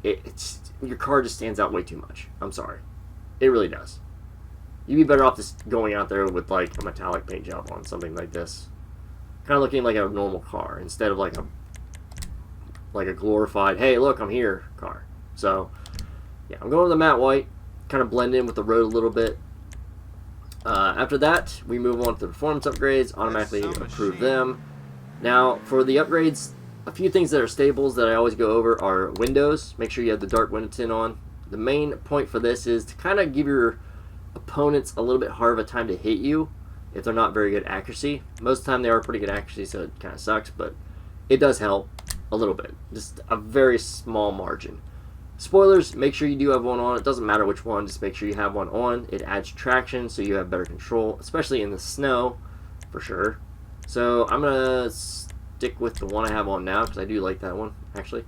Your car just stands out way too much. I'm sorry. It really does. You'd be better off just going out there with like a metallic paint job on, something like this. Kind of looking like a normal car instead of like a glorified, hey, look, I'm here car. So, yeah, I'm going with the matte white. Kind of blend in with the road a little bit. After that, we move on to the performance upgrades. Automatically approve them. Now, for the upgrades, a few things that are staples that I always go over are windows. Make sure you have the dark window tint on. The main point for this is to kind of give your opponents a little bit harder of a time to hit you if they're not very good accuracy. Most of the time they are pretty good accuracy, so it kind of sucks, but it does help a little bit. Just a very small margin. Spoilers, make sure you do have one on. It doesn't matter which one, just make sure you have one on. It adds traction so you have better control, especially in the snow, for sure. So I'm going to stick with the one I have on now because I do like that one, actually.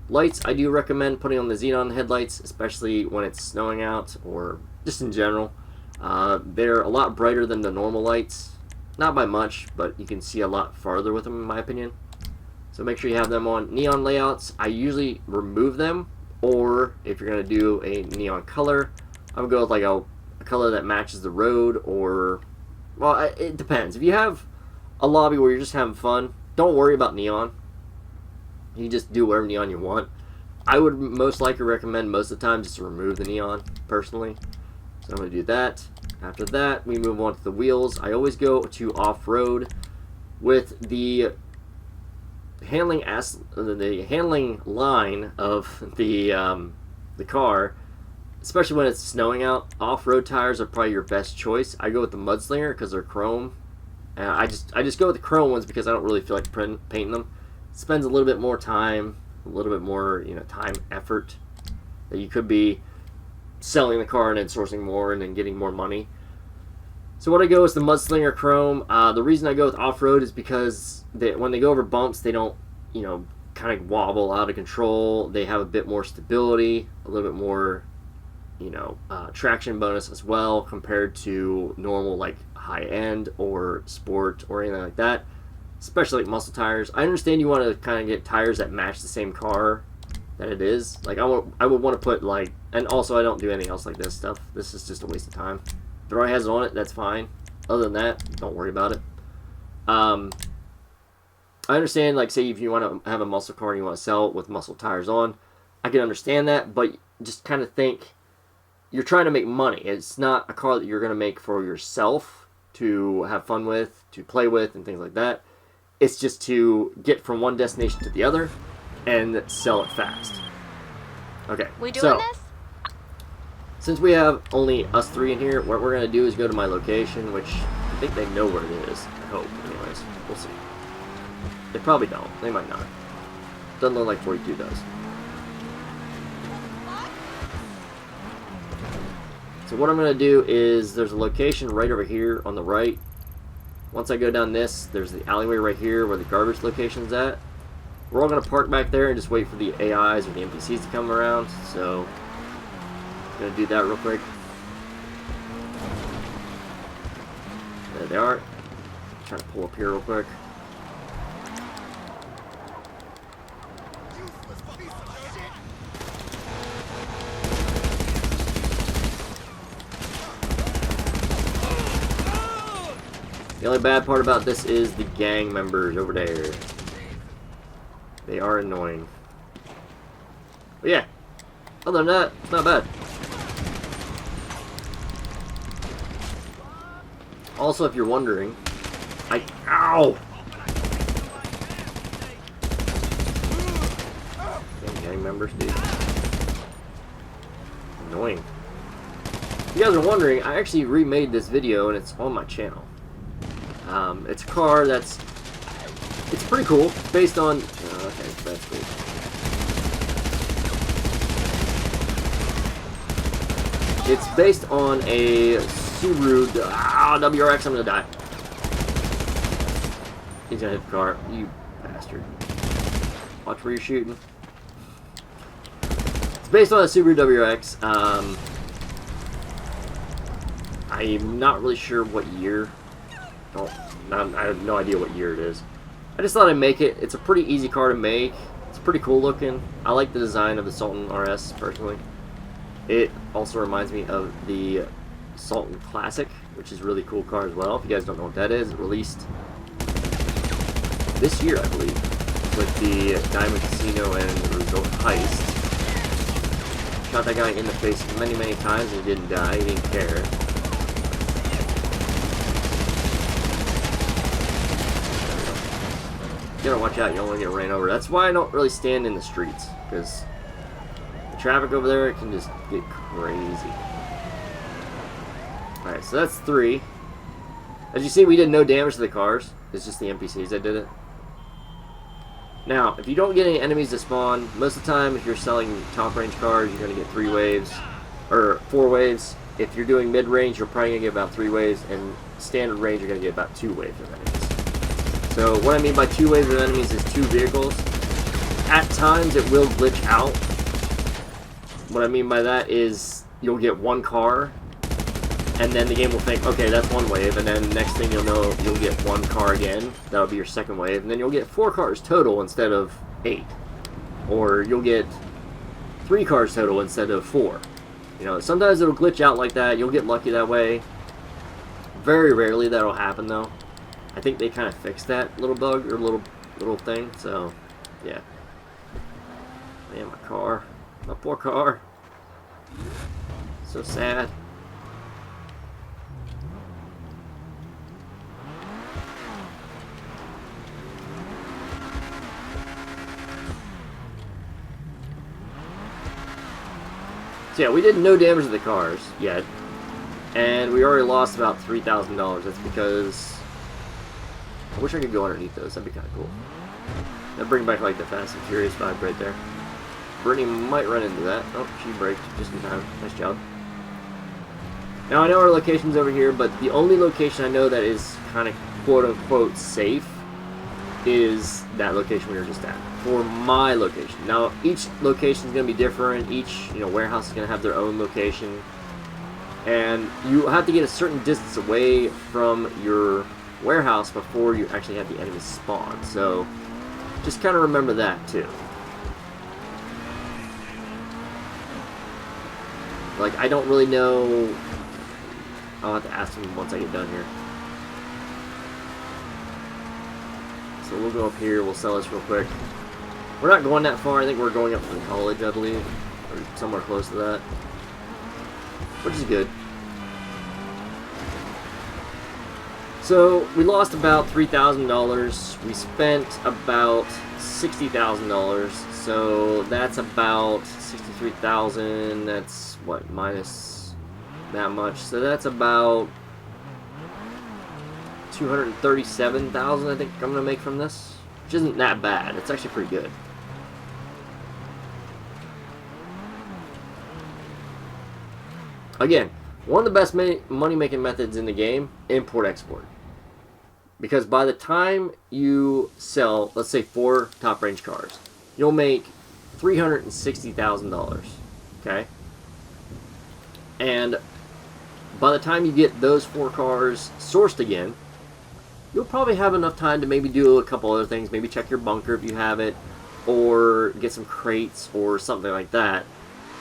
Lights, I do recommend putting on the xenon headlights, especially when it's snowing out or just in general. They're a lot brighter than the normal lights. Not by much, but you can see a lot farther with them, in my opinion. So make sure you have them on. Neon layouts, I usually remove them, or if you're going to do a neon color, I'm going to go with like a color that matches the road, or, well, it depends. If you have a lobby where you're just having fun, don't worry about neon. You just do whatever neon you want. I would most likely recommend most of the time just to remove the neon, personally. So I'm going to do that. After that, we move on to the wheels. I always go to off-road with the handling line of the car, especially when it's snowing out. Off-road tires are probably your best choice. I go with the Mudslinger because they're chrome. I just go with the chrome ones because I don't really feel like painting them. It spends a little bit more time, a little bit more time, effort that you could be selling the car and then sourcing more and then getting more money. So what I go is the Mudslinger Chrome. The reason I go with off-road is because when they go over bumps, they don't, kind of wobble out of control. They have a bit more stability, a little bit more, traction bonus as well compared to normal like high-end or sport or anything like that, especially like muscle tires. I understand you want to kind of get tires that match the same car that it is. Like I would want to put like, and also I don't do anything else like this stuff. This is just a waste of time. If it already has it on it, that's fine. Other than that, don't worry about it. I understand, like, say if you want to have a muscle car and you want to sell it with muscle tires on, I can understand that, but just kind of think you're trying to make money. It's not a car that you're going to make for yourself to have fun with, to play with, and things like that. It's just to get from one destination to the other and sell it fast. Okay, We doing this? Since we have only us three in here, what we're going to do is go to my location, which I think they know where it is. I hope, anyways. We'll see. They probably don't. They might not. Doesn't look like 42 does. So what I'm going to do is, there's a location right over here on the right. Once I go down this, there's the alleyway right here where the garbage location's at. We're all going to park back there and just wait for the AIs or the NPCs to come around. So I'm going to do that real quick. There they are. Trying to pull up here real quick. The only bad part about this is the gang members over there. They are annoying. But yeah, other than that, it's not bad. Also, if you're wondering, ow! Damn gang members, dude. Annoying. If you guys are wondering, I actually remade this video and it's on my channel. It's a car it's pretty cool. It's based on, okay, that's cool. It's based on a Subaru, WRX, I'm gonna die. He's gonna hit the car, you bastard. Watch where you're shooting. It's based on a Subaru WRX. I'm not really sure what year. I have no idea what year it is. I just thought I'd make it. It's a pretty easy car to make. It's pretty cool looking. I like the design of the Sultan RS, personally. It also reminds me of the Sultan Classic, which is a really cool car as well. If you guys don't know what that is, it released this year, I believe, with the Diamond Casino and Resort Heist. Shot that guy in the face many, many times and he didn't die. He didn't care. You gotta watch out, you don't want to get ran over. That's why I don't really stand in the streets, because the traffic over there, it can just get crazy. Alright, so that's 3. As you see, we did no damage to the cars. It's just the NPCs that did it. Now, if you don't get any enemies to spawn, most of the time, if you're selling top-range cars, you're going to get 3 waves, or 4 waves. If you're doing mid-range, you're probably going to get about 3 waves, and standard range, you're going to get about 2 waves of enemies. So what I mean by 2 waves of enemies is 2 vehicles. At times it will glitch out. What I mean by that is you'll get 1 car, and then the game will think, okay, that's 1 wave, and then next thing you'll know, you'll get 1 car again. That'll be your second wave, and then you'll get 4 cars total instead of 8. Or you'll get 3 cars total instead of 4. Sometimes it'll glitch out like that. You'll get lucky that way. Very rarely that'll happen, though. I think they kind of fixed that little bug or little thing. So, yeah. Man, my car, my poor car. So sad. So yeah, we did no damage to the cars yet, and we already lost about $3,000. That's because I wish I could go underneath those. That'd be kind of cool. That'd bring back like the Fast and Furious vibe right there. Brittany might run into that. Oh, she braked just in time. Nice job. Now I know our location's over here, but the only location I know that is kind of quote-unquote safe is that location we were just at. For my location. Now, each location is going to be different. Each, warehouse is going to have their own location. And you have to get a certain distance away from your warehouse before you actually have the enemy spawn. So, just kind of remember that, too. Like, I don't really know. I'll have to ask him once I get done here. So we'll go up here, we'll sell this real quick. We're not going that far, I think we're going up from college, I believe. Or somewhere close to that. Which is good. So, we lost about $3,000. We spent about $60,000. So, that's about $63,000. That's, what, minus that much. So, that's about $237,000 I think I'm going to make from this. Which isn't that bad. It's actually pretty good. Again, one of the best money-making methods in the game, import-export. Because by the time you sell, let's say 4 top-range cars, you'll make $360,000, okay? And by the time you get those 4 cars sourced again, you'll probably have enough time to maybe do a couple other things. Maybe check your bunker if you have it, or get some crates or something like that.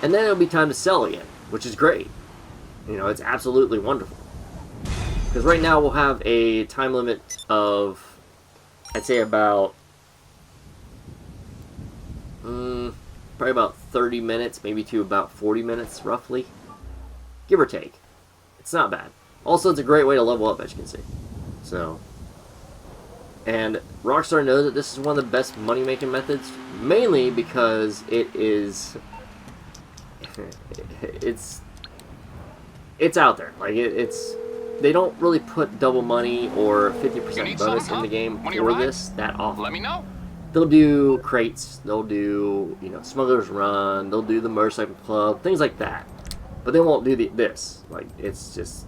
And then it'll be time to sell again, which is great. It's absolutely wonderful. Because right now we'll have a time limit of, I'd say about, probably about 30 minutes, maybe to about 40 minutes, roughly. Give or take. It's not bad. Also, it's a great way to level up, as you can see. So, and Rockstar knows that this is one of the best money-making methods, mainly because it is, it's out there. Like, it's, they don't really put double money or 50% bonus in the game for this that often. Let me know. They'll do crates, they'll do, Smuggler's Run, they'll do the Motorcycle Club, things like that. But they won't do this. Like, it's just,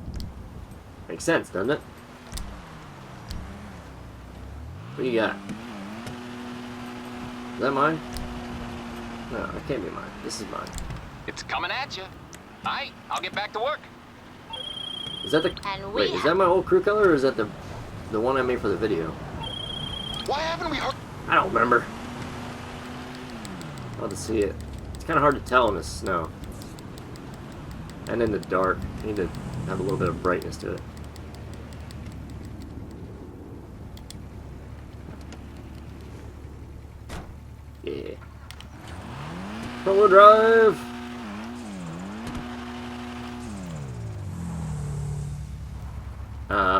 makes sense, doesn't it? What do you got? Is that mine? No, it can't be mine. This is mine. It's coming at you. Aight, I'll get back to work. Is that the... Wait, is that my old crew color, or is that the one I made for the video? Why haven't we heard? I don't remember. I'll have to see it. It's kind of hard to tell in the snow. And in the dark. You need to have a little bit of brightness to it. Yeah. Front-wheel drive!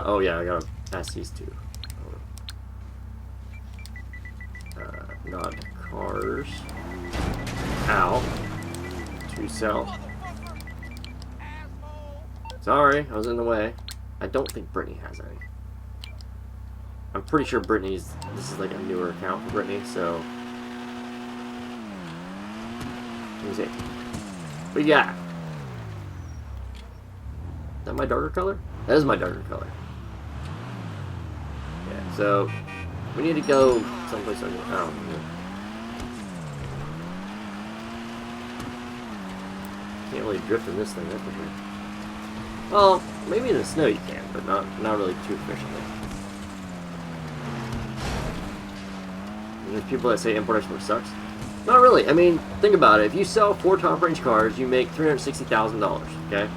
Oh yeah, I gotta pass these two. Not cars. Ow. To sell. Sorry, I was in the way. I don't think Brittany has any. I'm pretty sure this is like a newer account for Brittany, so. Let me see. What you got? Is that my darker color? That is my darker color. Yeah, so we need to go someplace on your own. Can't really drift in this thing, that's for sure. Well, maybe in the snow you can, but not really too efficiently. And there's people that say import-export sucks. Not really. I mean, think about it. If you sell 4 top-range cars, you make $360,000, okay?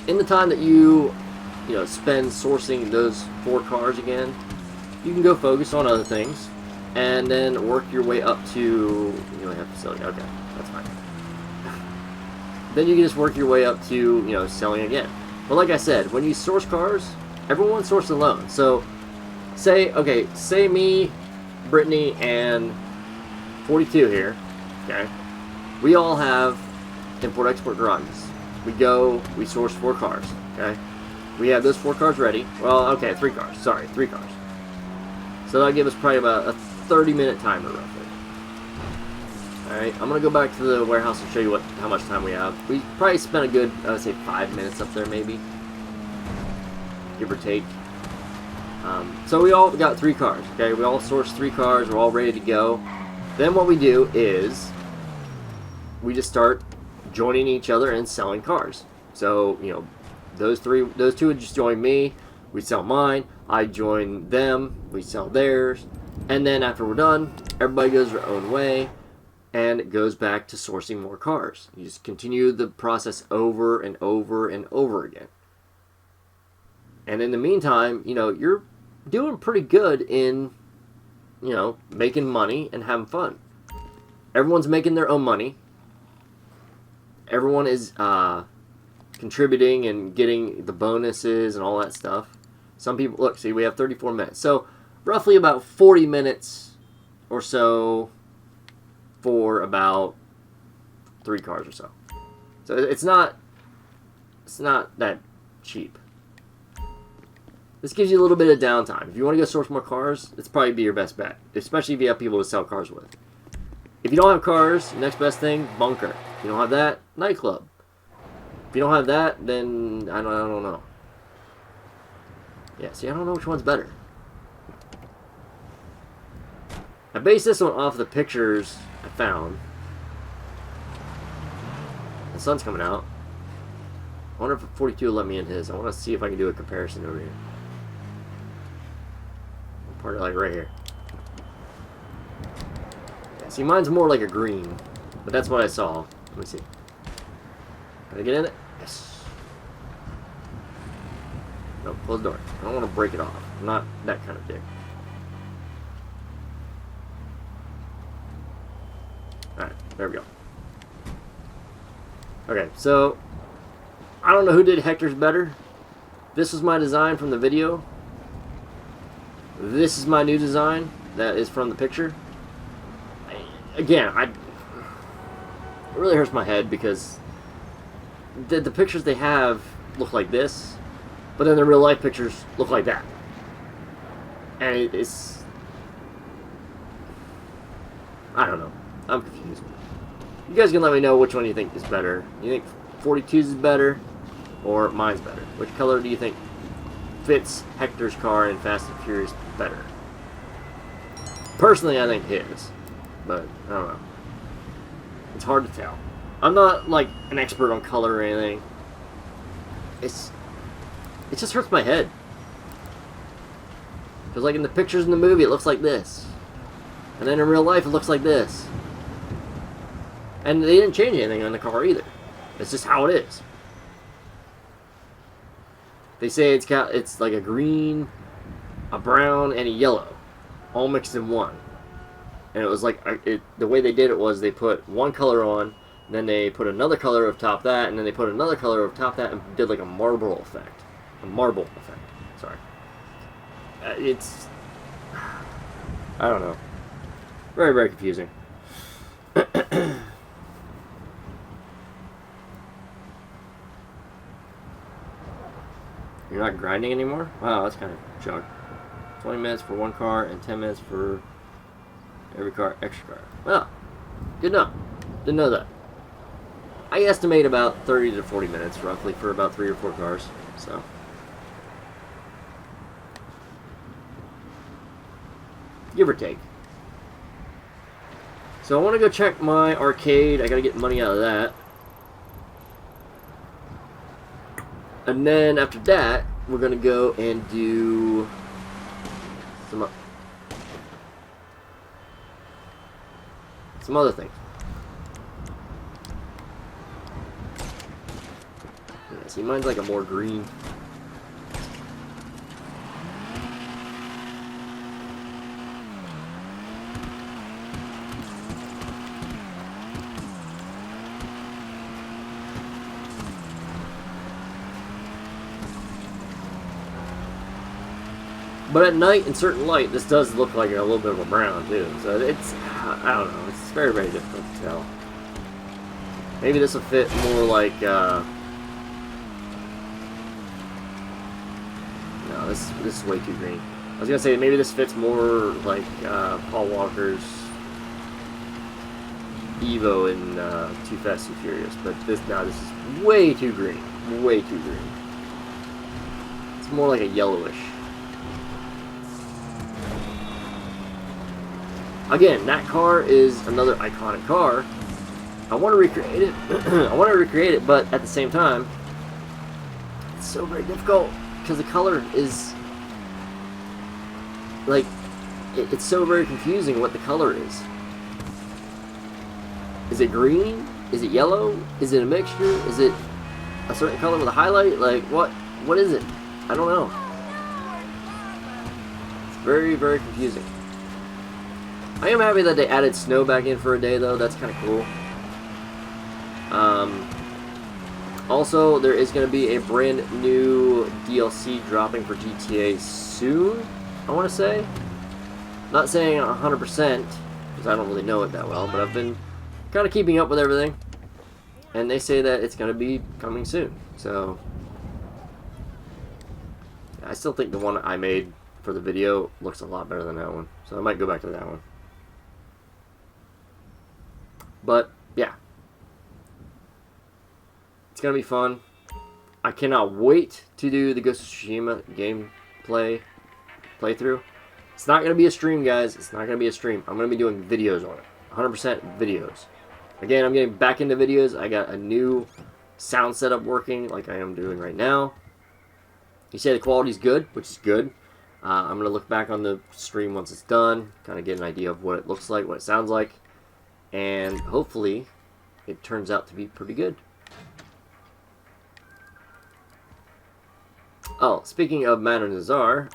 In the time that you spend sourcing those 4 cars again, you can go focus on other things, and then work your way up to. You only have facility. Okay, that's fine. Then you can just work your way up to selling again. But like I said, when you source cars, everyone sources alone. So say me, Brittany, and 42 here. Okay, we all have import-export garages. We source 4 cars. Okay, we have those 4 cars ready. Well, okay, 3 cars. Sorry, 3 cars. So that'll give us probably about a 30-minute timer roughly. Alright, I'm going to go back to the warehouse and show you how much time we have. We probably spent a good, I would say, 5 minutes up there maybe. Give or take. So we all got 3 cars, okay? We all sourced 3 cars, we're all ready to go. Then what we do is we just start joining each other and selling cars. So, those two would just join me, we sell mine, I join them, we sell theirs, and then after we're done, everybody goes their own way, and it goes back to sourcing more cars. You just continue the process over and over and over again. And in the meantime, you're doing pretty good in, making money and having fun. Everyone's making their own money. Everyone is contributing and getting the bonuses and all that stuff. Some people, look, see, we have 34 minutes. So, roughly about 40 minutes or so for about 3 cars or so. So, it's not that cheap. This gives you a little bit of downtime. If you want to go source more cars, it's probably be your best bet. Especially if you have people to sell cars with. If you don't have cars, next best thing, bunker. If you don't have that, nightclub. If you don't have that, then I don't know. Yeah, see, I don't know which one's better. I based this one off the pictures I found. The sun's coming out. I wonder if 42 will let me in his. I want to see if I can do a comparison over here. Part like right here. Yeah, see, mine's more like a green, but that's what I saw. Let me see. Can I get in it? Yes. No, close the door. I don't want to break it off. I'm not that kind of dick. Alright, there we go. Okay, so I don't know who did Hector's better. This was my design from the video. This is my new design that is from the picture. Again, it really hurts my head because the pictures they have look like this, but then the real life pictures look like that. And it's... I don't know. I'm confused. You guys can let me know which one you think is better. You think 42's is better, or mine's better? Which color do you think fits Hector's car in Fast and Furious better? Personally, I think his, but I don't know. It's hard to tell. I'm not like an expert on color or anything. It just hurts my head. Because like in the pictures in the movie, it looks like this. And then in real life, it looks like this. And they didn't change anything on the car either. It's just how it is. They say it's like a green, a brown, and a yellow, all mixed in one. And it was like the way they did it was they put one color on, then they put another color over top that, and then they put another color over top that, and did like a marble effect. Sorry. It's... I don't know. Very, very confusing. You're not grinding anymore? Wow, that's kind of junk. 20 minutes for one car and 10 minutes for every car, extra car. Well, good enough. Didn't know that. I estimate about 30 to 40 minutes roughly for about 3 or 4 cars. So, give or take. So I want to go check my arcade. I gotta get money out of that. And then after that, we're gonna go and do some other things. Yeah, see, mine's like a more green. But at night, in certain light, this does look like a little bit of a brown, too. So it's, I don't know, it's very, very difficult to tell. Maybe this will fit more like, no, this is way too green. I was gonna say, maybe this fits more like, Paul Walker's Evo in, Too Fast, Too Furious. But this is way too green. Way too green. It's more like a yellowish. Again, that car is another iconic car. I want to recreate it. I want to recreate it, but at the same time, it's so very difficult because the color is like it's so very confusing what the color is. Is it green? Is it yellow? Is it a mixture? Is it a certain color with a highlight? Like what is it? I don't know. It's very, very confusing. I am happy that they added snow back in for a day, though. That's kind of cool. Also, there is going to be a brand new DLC dropping for GTA soon, I want to say. Not saying 100%, because I don't really know it that well, but I've been kind of keeping up with everything. And they say that it's going to be coming soon. So, I still think the one I made for the video looks a lot better than that one. So I might go back to that one. But, yeah. It's going to be fun. I cannot wait to do the Ghost of Tsushima gameplay playthrough. It's not going to be a stream, guys. It's not going to be a stream. I'm going to be doing videos on it. 100% videos. Again, I'm getting back into videos. I got a new sound setup working like I am doing right now. You say the quality's good, which is good. I'm going to look back on the stream once it's done. Kind of get an idea of what it looks like, what it sounds like. And hopefully, it turns out to be pretty good. Oh, speaking of Madame Nazar,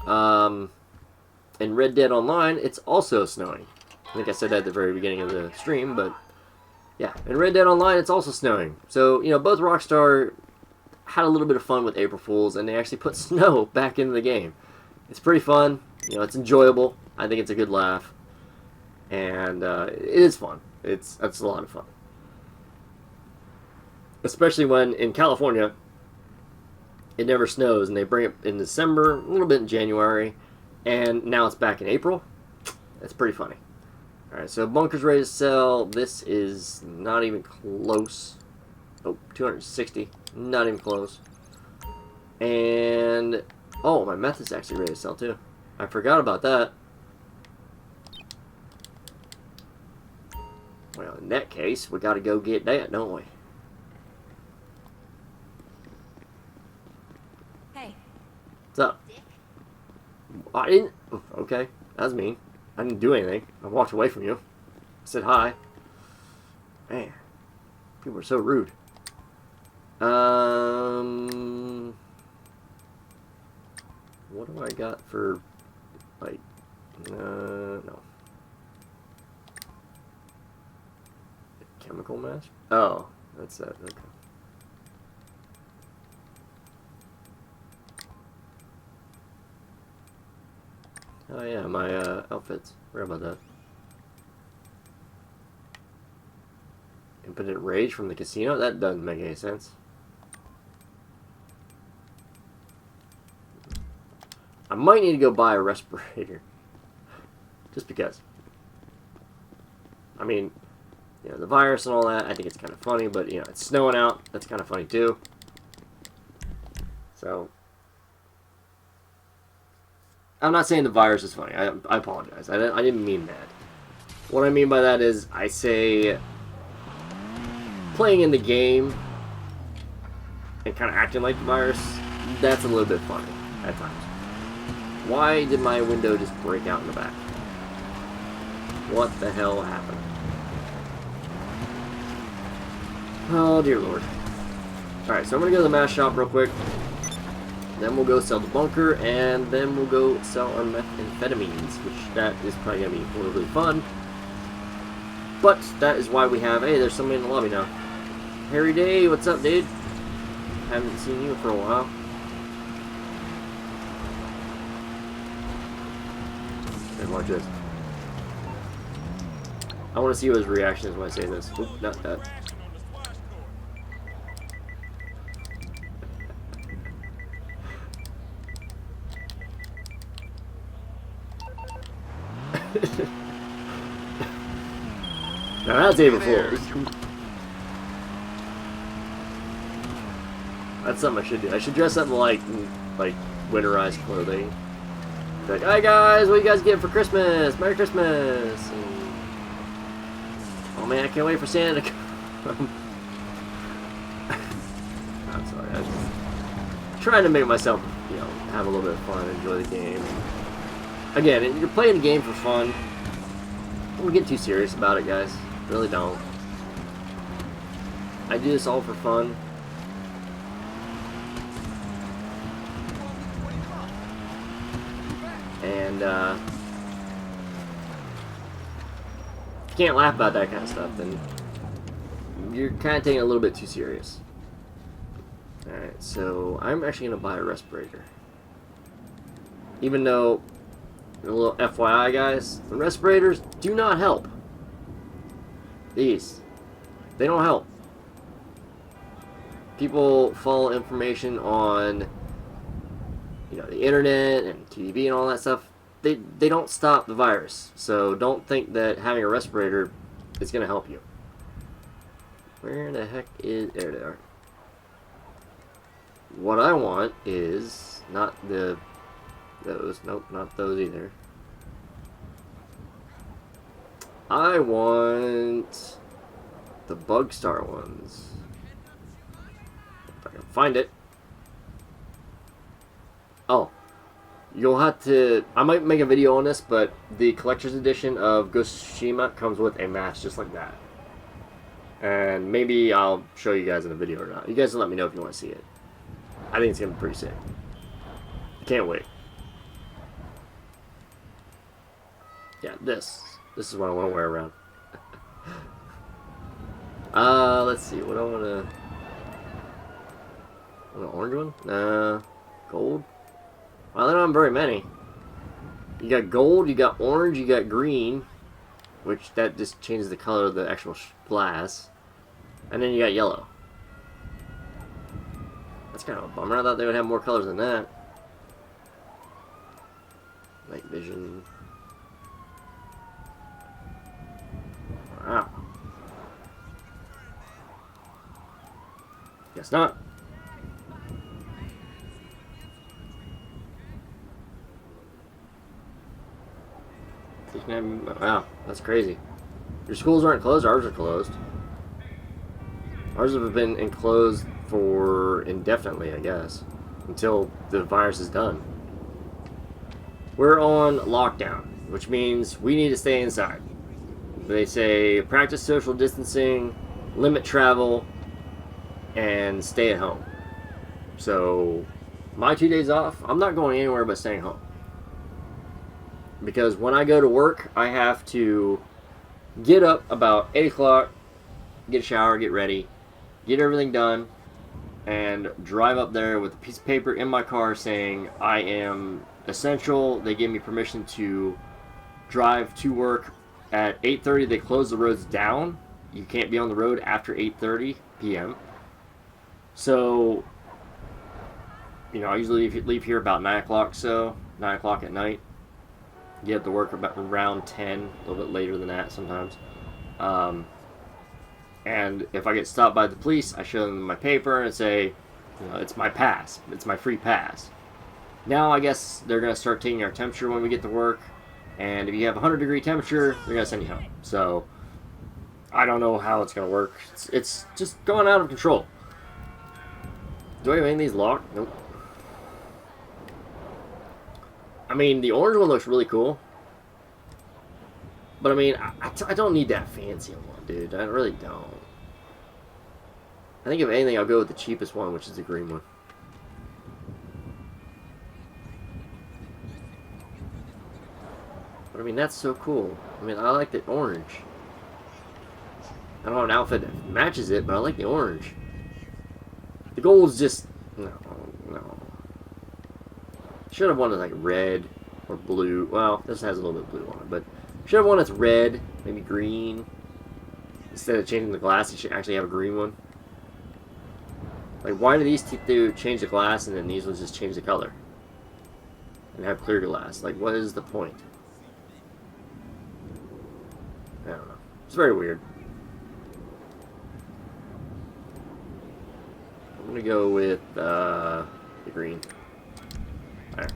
in Red Dead Online, it's also snowing. I think I said that at the very beginning of the stream, but yeah, in Red Dead Online, it's also snowing. So, you know, both Rockstar had a little bit of fun with April Fools, and they actually put snow back into the game. It's pretty fun. You know, it's enjoyable. I think it's a good laugh. And it is fun. It's a lot of fun. Especially when, in California, it never snows, and they bring it in December, a little bit in January, and now it's back in April. That's pretty funny. Alright, so bunker's ready to sell. This is not even close. Oh, 260. Not even close. And, oh, my meth is actually ready to sell too. I forgot about that. Well, in that case, we gotta go get that, don't we? Hey. What's up? I didn't... Okay, that was mean. I didn't do anything. I walked away from you. I said hi. Man, people are so rude. What do I got for, like, no. Chemical mask? Oh, that's that, okay. Oh yeah, my outfits. Forgot about that. Impotent Rage from the casino? That doesn't make any sense. I might need to go buy a respirator. Just because. I mean, you know, the virus and all that, I think it's kind of funny, but, you know, it's snowing out. That's kind of funny, too. So, I'm not saying the virus is funny. I apologize. I didn't mean that. What I mean by that is, I say, playing in the game and kind of acting like the virus, that's a little bit funny at times. Why did my window just break out in the back? What the hell happened? Oh, dear Lord. Alright, so I'm going to go to the mask shop real quick. Then we'll go sell the bunker, and then we'll go sell our methamphetamines, which that is probably going to be really fun. But that is why we have... Hey, there's somebody in the lobby now. Harry Day, what's up, dude? Haven't seen you for a while. And watch this. I want to see what his reaction is when I say this. Oop, not that. Now that's even full. That's something I should do. I should dress up in like winterized clothing. Like, hi guys, what you guys getting for Christmas? Merry Christmas! And, oh man, I can't wait for Santa to come. I'm sorry, I'm just trying to make myself, you know, have a little bit of fun, enjoy the game. Again, you're playing the game for fun. Don't get too serious about it, guys. Really don't. I do this all for fun. And, if you can't laugh about that kind of stuff, then you're kind of taking it a little bit too serious. Alright, so I'm actually going to buy a respirator. Even though, a little FYI guys, the respirators do not help. These. They don't help. People follow information on, you know, the internet and TV and all that stuff. They don't stop the virus. So don't think that having a respirator is going to help you. Where the heck is... There they are. What I want is not those. Nope, not those either. I want the Bug Star ones. If I can find it. Oh. You'll have to... I might make a video on this, but the collector's edition of Ghost of Tsushima comes with a mask just like that. And maybe I'll show you guys in the video or not. You guys can let me know if you want to see it. I think it's going to be pretty sick. Can't wait. Yeah, this is what I want to wear around. Let's see. What do I want to... An orange one? Nah. Gold? Well, there aren't very many. You got gold, you got orange, you got green. Which, that just changes the color of the actual glass. And then you got yellow. That's kind of a bummer. I thought they would have more colors than that. Night vision. Wow. Guess not. Wow, that's crazy. Your schools aren't closed, ours are closed. Ours have been enclosed for indefinitely, I guess. Until the virus is done. We're on lockdown, which means we need to stay inside. They say practice social distancing, limit travel, and stay at home. So, my 2 days off, I'm not going anywhere but staying home. Because when I go to work, I have to get up about 8 o'clock, get a shower, get ready, get everything done, and drive up there with a piece of paper in my car saying I am essential. They give me permission to drive to work at 8:30. They close the roads down. You can't be on the road after 8:30 p.m. So, you know, I usually leave here about 9 o'clock, so 9 o'clock at night. Get to work about around 10, a little bit later than that sometimes. And if I get stopped by the police, I show them my paper and say, you know, it's my pass. It's my free pass. Now I guess they're going to start taking our temperature when we get to work. And if you have a 100-degree temperature, they're going to send you home. So, I don't know how it's going to work. It's just going out of control. Do I have any of these locked? Nope. I mean, the orange one looks really cool. But I mean, I don't need that fancy one, dude. I really don't. I think if anything, I'll go with the cheapest one, which is the green one. But I mean, that's so cool. I mean, I like the orange. I don't have an outfit that matches it, but I like the orange. The gold's just... No. Should have wanted like red, or blue. Well, this has a little bit of blue on it, but should have one that's red, maybe green. Instead of changing the glass, it should actually have a green one. Like, why do these two change the glass and then these ones just change the color? And have clear glass? Like, what is the point? I don't know. It's very weird. I'm gonna go with the green. There.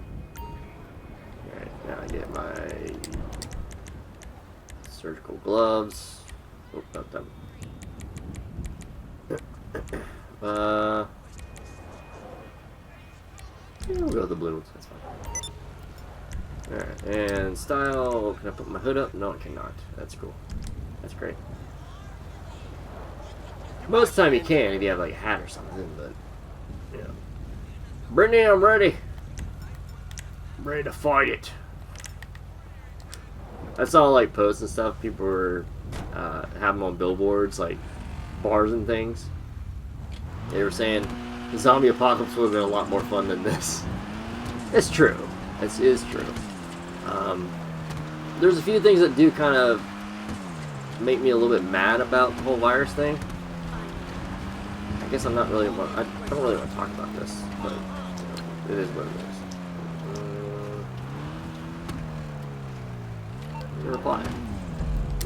Alright, now I get my surgical gloves. Oh, not done. Yeah, we'll go with the blue ones, that's fine. Alright, and style, can I put my hood up? No, I cannot. That's cool. That's great. Most of the time you can if you have like a hat or something, but, yeah. Brittany, I'm ready. I'm ready to fight it. I saw like posts and stuff, people were have them on billboards, like bars and things. They were saying the zombie apocalypse would have been a lot more fun than this. It's true. This is true. There's a few things that do kind of make me a little bit mad about the whole virus thing. I guess I'm not really. I don't really want to talk about this, but it is what it is. Reply.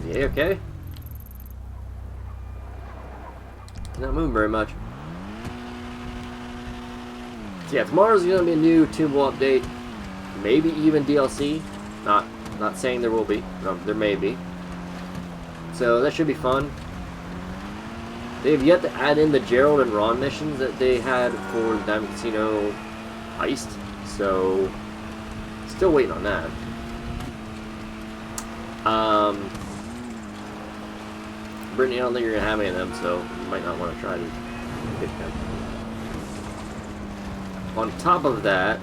Is he okay? He's not moving very much. So yeah, tomorrow's gonna be a new Toonable update, maybe even DLC. Not saying there will be. No, there may be. So that should be fun. They've yet to add in the Gerald and Ron missions that they had for the Diamond Casino heist. So still waiting on that. Brittany, I don't think you're gonna have any of them, so you might not want to try to get them. On top of that,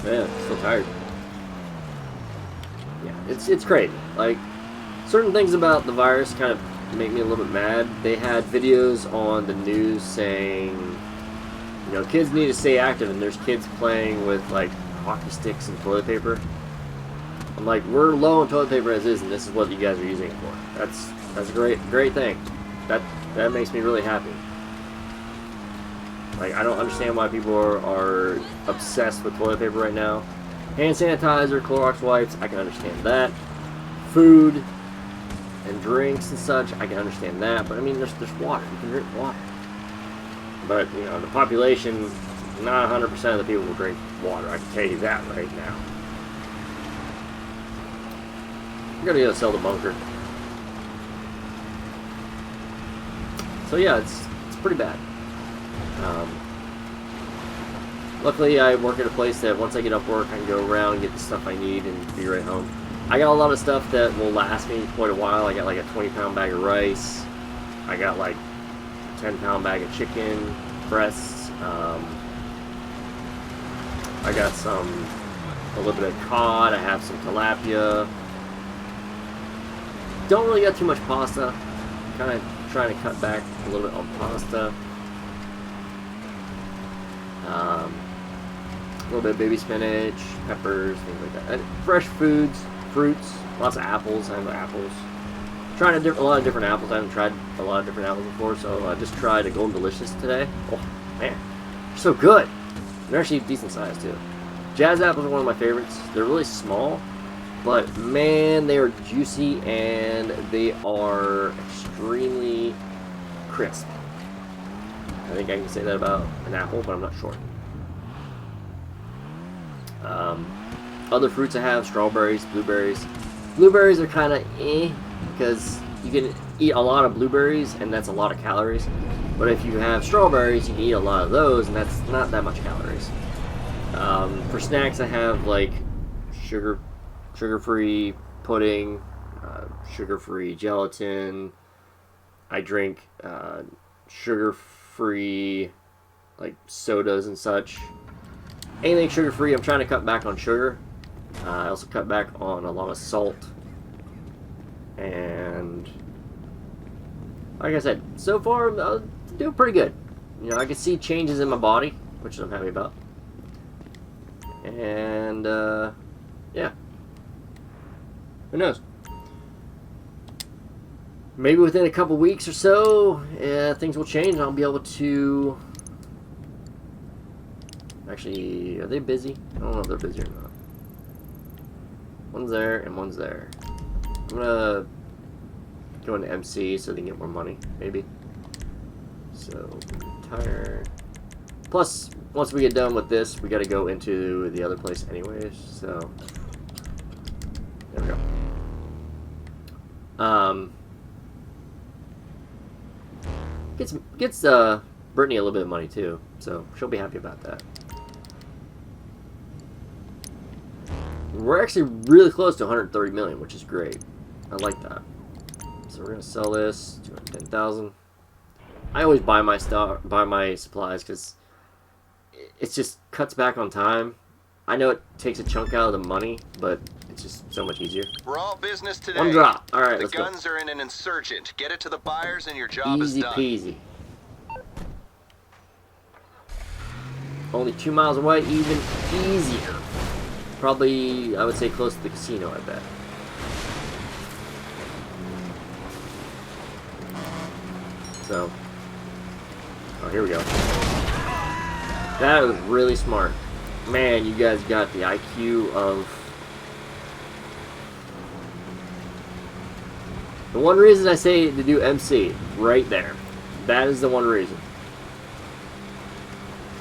man, so tired. Yeah, it's crazy. Like, certain things about the virus kind of make me a little bit mad. They had videos on the news saying, you know, kids need to stay active, and there's kids playing with like hockey sticks and toilet paper. I'm like, we're low on toilet paper as is, and this is what you guys are using it for. That's a great thing. That makes me really happy. Like, I don't understand why people are obsessed with toilet paper right now. Hand sanitizer, Clorox wipes, I can understand that. Food and drinks and such, I can understand that. But I mean, there's water. You can drink water. But, you know, the population, not 100% of the people will drink water. I can tell you that right now. I'm gonna go sell the bunker. So yeah, it's pretty bad. Luckily, I work at a place that once I get off work, I can go around and get the stuff I need and be right home. I got a lot of stuff that will last me quite a while. I got like a 20-pound bag of rice. I got like a 10-pound bag of chicken breasts. I got a little bit of cod. I have some tilapia. Don't really got too much pasta. Kind of trying to cut back a little bit on pasta. A little bit of baby spinach, peppers, things like that. And fresh foods, fruits, lots of apples. I have apples. Trying a lot of different apples. I haven't tried a lot of different apples before, so I just tried a Golden Delicious today. Oh man, they're so good. They're actually decent size too. Jazz apples are one of my favorites. They're really small, but man, they are juicy and they are extremely crisp. I think I can say that about an apple, but I'm not sure. Other fruits I have, strawberries, blueberries. Blueberries are kind of because you can eat a lot of blueberries and that's a lot of calories. But if you have strawberries, you can eat a lot of those and that's not that much calories. For snacks, I have like sugar-free pudding, sugar-free gelatin. I drink sugar-free like sodas and such. Anything sugar-free. I'm trying to cut back on sugar. I also cut back on a lot of salt and like I said, so far I'm doing pretty good. You know, I can see changes in my body, which I'm happy about. And yeah, who knows? Maybe within a couple weeks or so, things will change and I'll be able to... Actually, are they busy? I don't know if they're busy or not. One's there and one's there. I'm gonna go into MC so they can get more money, maybe. So, retire. Plus, once we get done with this, we gotta go into the other place anyways, so... There we go. Gets Brittany a little bit of money too, so she'll be happy about that. We're actually really close to 130 million, which is great. I like that. So we're gonna sell this 210,000. I always buy my supplies because it just cuts back on time. I know it takes a chunk out of the money, but it's just so much easier. We're all business today. One drop. All right, The let's go. guns are in an insurgent. Get it to the buyers and your job Easy is done. peasy. Only 2 miles away, even easier. Probably, I would say close to the casino, I bet. So, oh, here we go. That was really smart. Man, you guys got the IQ of... The one reason I say to do MC, right there. That is the one reason.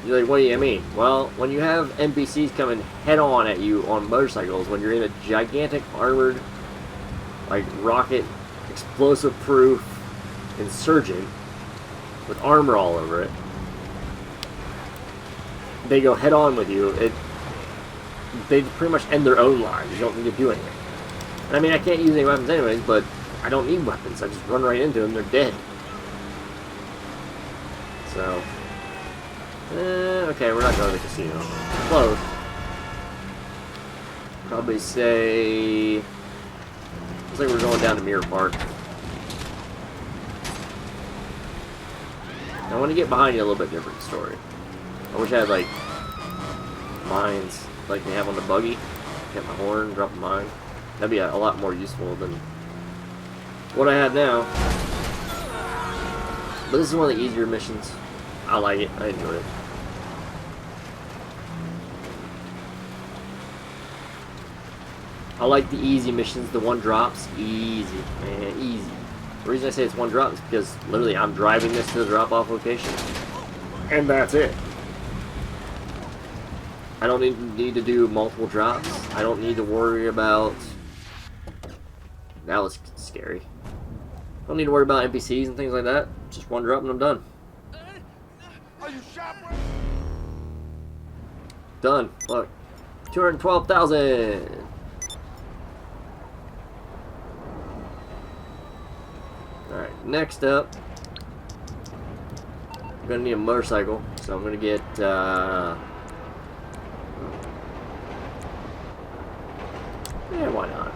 You're like, what do you mean? Well, when you have NPCs coming head-on at you on motorcycles, when you're in a gigantic armored, like, rocket, explosive-proof insurgent with armor all over it, they go head-on with you. They pretty much end their own lives. You don't need to do anything. And I mean, I can't use any weapons anyways, but I don't need weapons. I just run right into them. They're dead. So... okay, we're not going to the casino. Close. Probably say... Looks like we're going down to Mirror Park. I want to get behind you a little bit different story. I wish I had, like, mines like they have on the buggy. Hit my horn, drop a mine. That'd be a lot more useful than what I have now. But this is one of the easier missions. I like it. I enjoy it. I like the easy missions, the one drops. Easy, man, easy. The reason I say it's one drop is because literally I'm driving this to the drop-off location. And that's it. I don't need to do multiple drops. I don't need to worry about... That was scary. I don't need to worry about NPCs and things like that. Just one drop and I'm done. Are you shot, bro? Done. Look. 212,000. Alright, next up. I'm gonna need a motorcycle, so I'm gonna get yeah, why not?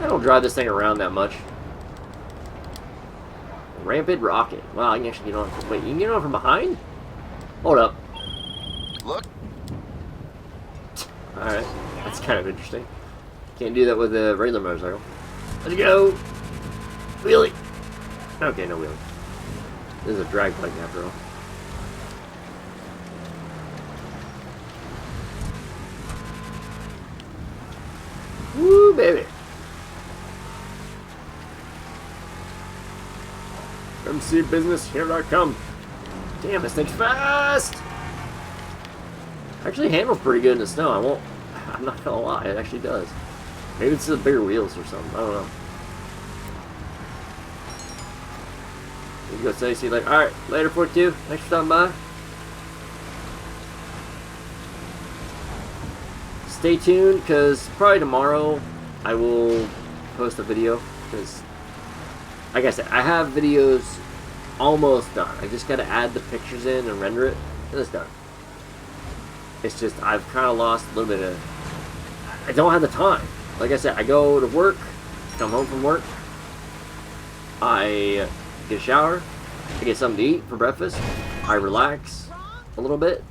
I don't drive this thing around that much. Rampant rocket. Wow, I can actually get on. Wait, you can get on from behind? Hold up. Look. Alright, that's kind of interesting. Can't do that with a regular motorcycle. Let's go! Wheelie! Okay, no wheelie. This is a drag bike after all. Woo, baby! MC business, here I come. Damn, this thing's fast! Actually handles pretty good in the snow. I'm not gonna lie, it actually does. Maybe it's just bigger wheels or something, I don't know. You go say, see, like, alright, later 42, thanks for stopping by. Stay tuned, because probably tomorrow I will post a video, because, like I said, I have videos almost done. I just gotta add the pictures in and render it, and it's done. It's just, I've kind of lost a little bit of... I don't have the time. Like I said, I go to work, come home from work, I get a shower, I get something to eat for breakfast, I relax a little bit,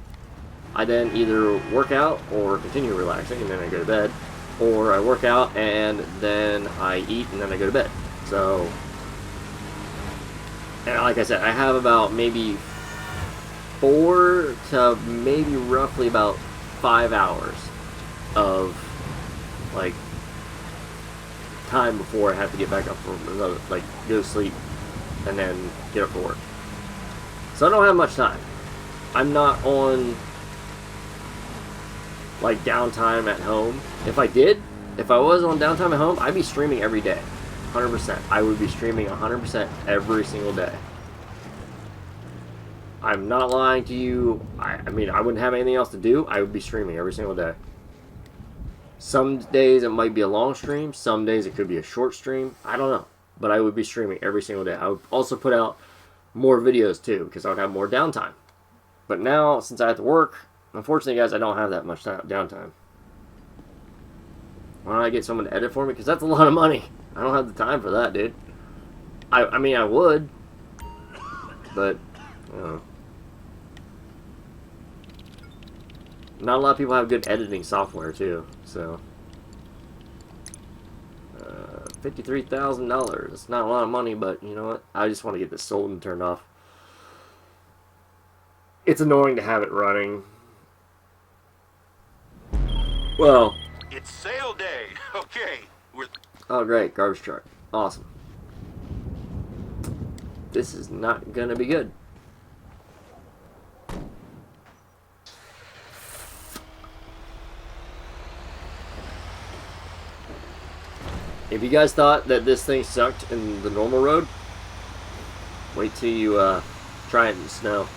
I then either work out or continue relaxing, and then I go to bed, or I work out and then I eat and then I go to bed. So, and like I said, I have about maybe 4 to maybe roughly about 5 hours of like time before I have to get back up for another, like go to sleep and then get up for work. So I don't have much time. I'm not on like downtime at home. If I was on downtime at home, I'd be streaming every day. 100%. I would be streaming 100% every single day. I'm not lying to you. I mean, I wouldn't have anything else to do. I would be streaming every single day. Some days it might be a long stream. Some days it could be a short stream. I don't know. But I would be streaming every single day. I would also put out more videos too, because I would have more downtime. But now, since I have to work, unfortunately, guys, I don't have that much downtime. Why don't I get someone to edit for me? Because that's a lot of money. I don't have the time for that, dude. I mean, I would. But, you know. Not a lot of people have good editing software, too. So, $53,000. It's not a lot of money, but you know what? I just want to get this sold and turned off. It's annoying to have it running. Well, It's sale day. Okay. oh great, garbage truck. Awesome. This is not gonna be good. If you guys thought that this thing sucked in the normal road, wait till you try it in the snow.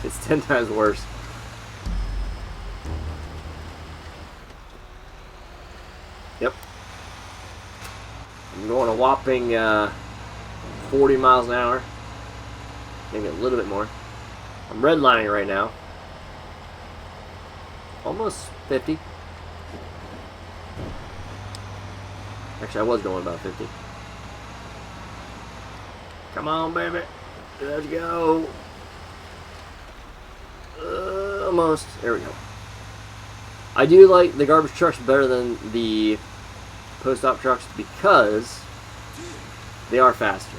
It's 10 times worse. Yep. I'm going a whopping 40 miles an hour. Maybe a little bit more. I'm redlining right now. Almost 50. Actually, I was going about 50. Come on, baby. Let's go. Almost. There we go. I do like the garbage trucks better than the post-op trucks because they are faster.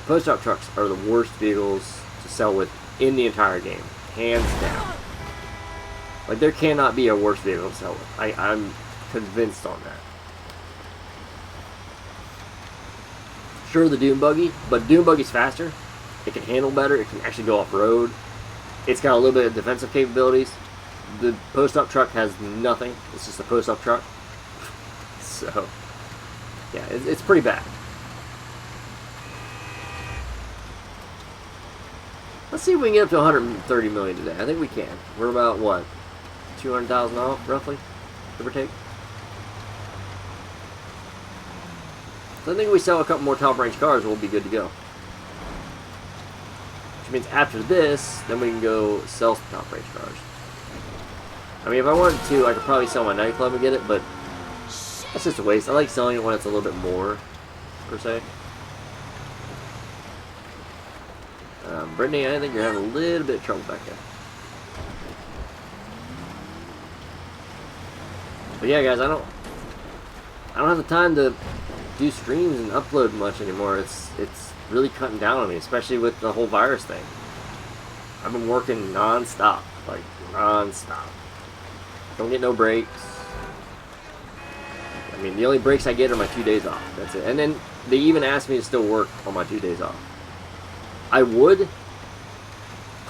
Post-op trucks are the worst vehicles to sell with in the entire game. Hands down. Like, there cannot be a worse vehicle to sell with. I'm convinced on that. Sure, the Dune Buggy, but Dune Buggy's faster. It can handle better. It can actually go off-road. It's got a little bit of defensive capabilities. The post-up truck has nothing. It's just a post-up truck. So, yeah, it's pretty bad. Let's see if we can get up to 130 million today. I think we can. We're about, what, 200,000 off, roughly, give or take. So I think if we sell a couple more top-range cars, we'll be good to go. Which means after this, then we can go sell some top-range cars. I mean, if I wanted to, I could probably sell my nightclub and get it, but that's just a waste. I like selling it when it's a little bit more, per se. Brittany, I think you're having a little bit of trouble back there. But yeah, guys, I don't have the time to do streams and upload much anymore. It's really cutting down on me, especially with the whole virus thing. I've been working non-stop, like non-stop. Don't get no breaks. I mean, the only breaks I get are my 2 days off. That's it. And then they even asked me to still work on my 2 days off. I would.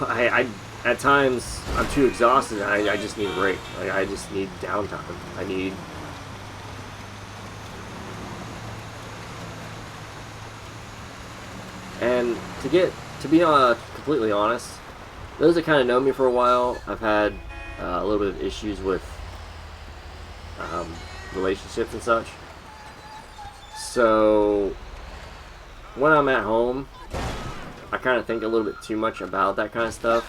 I at times I'm too exhausted. And I just need a break. Like, I just need downtime. I need. And to be completely honest, those that kind of know me for a while, I've had a little bit of issues with relationships and such. So when I'm at home, I kind of think a little bit too much about that kind of stuff.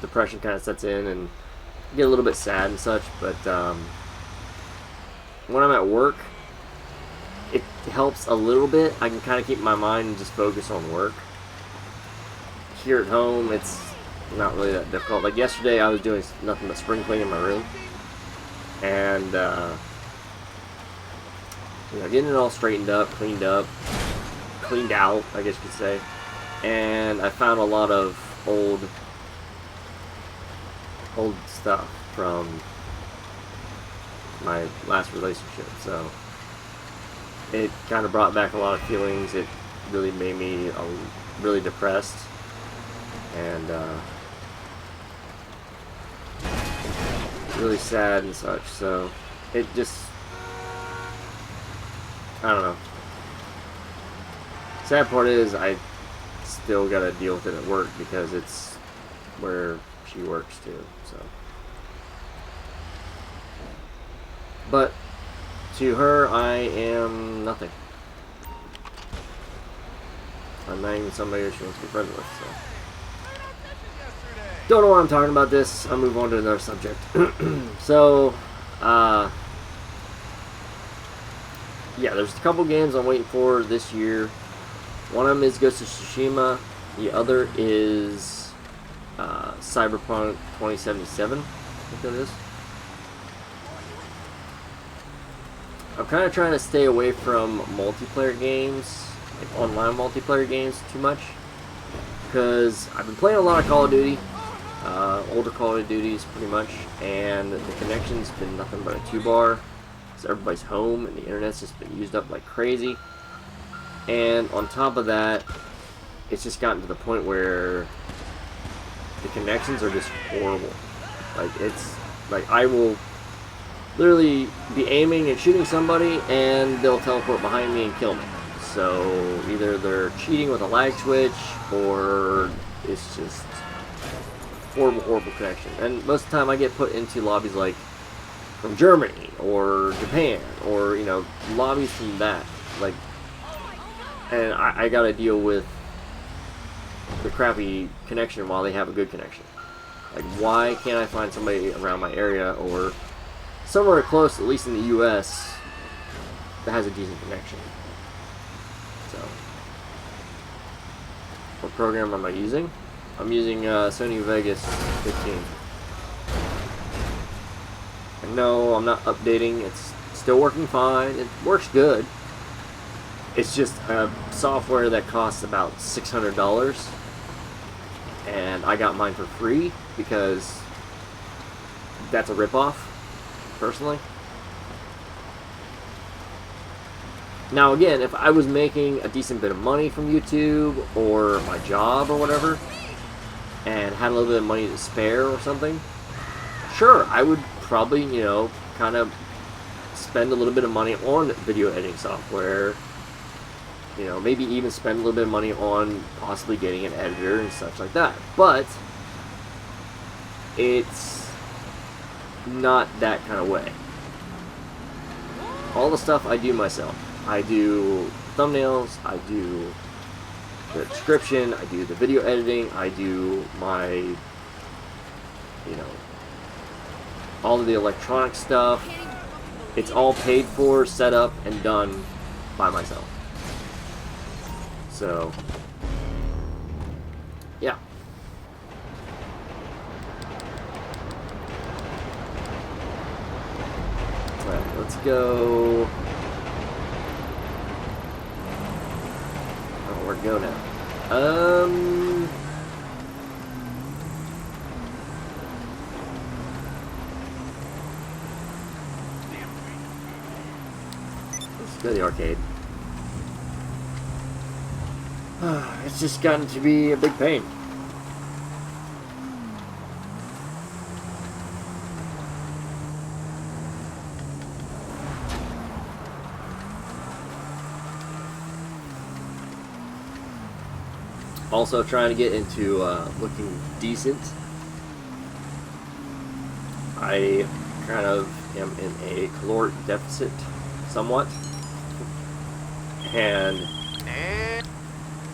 Depression kind of sets in and get a little bit sad and such, but when I'm at work, it helps a little bit. I can kind of keep my mind and just focus on work. Here at home, it's not really that difficult. Like yesterday, I was doing nothing but spring cleaning in my room. And, you know, getting it all straightened up, cleaned out, I guess you could say. And I found a lot of old stuff from my last relationship, so it kind of brought back a lot of feelings. It really made me really depressed, and really sad and such. So it just, I don't know. Sad part is I still gotta deal with it at work because it's where she works too. So, but to her, I am nothing. I'm not even somebody that she wants to be friends with. So, don't know why I'm talking about this. I'll move on to another subject. So, yeah, there's a couple games I'm waiting for this year. One of them is Ghost of Tsushima. The other is Cyberpunk 2077. I think that is. I'm kind of trying to stay away from multiplayer games, like online multiplayer games, too much. Because I've been playing a lot of Call of Duty, older Call of Duties pretty much, and the connection's been nothing but a 2-bar. So everybody's home and the internet's just been used up like crazy. And on top of that, it's just gotten to the point where the connections are just horrible. Like, it's like I will literally be aiming and shooting somebody and they'll teleport behind me and kill me. So either they're cheating with a lag switch or it's just horrible connection. And most of the time I get put into lobbies like from Germany or Japan or, you know, lobbies from that. Like, and I gotta deal with the crappy connection while they have a good connection. Like, why can't I find somebody around my area or somewhere close, at least in the US, that has a decent connection? So, what program am I using? I'm using Sony Vegas 15. And no, I'm not updating. It's still working fine. It works good. It's just a software that costs about $600, and I got mine for free because that's a ripoff, personally. Now again, if I was making a decent bit of money from YouTube or my job or whatever, and had a little bit of money to spare or something, sure, I would probably, you know, kind of spend a little bit of money on video editing software. You know, maybe even spend a little bit of money on possibly getting an editor and such like that. But it's not that kind of way. All the stuff I do myself. I do thumbnails, I do the description, I do the video editing, I do my, you know, all of the electronic stuff. It's all paid for, set up, and done by myself. So, yeah. Alright, let's go. Oh, where'd it go now? Let's go to the arcade. It's just gotten to be a big pain. Also trying to get into looking decent. I kind of am in a caloric deficit somewhat. And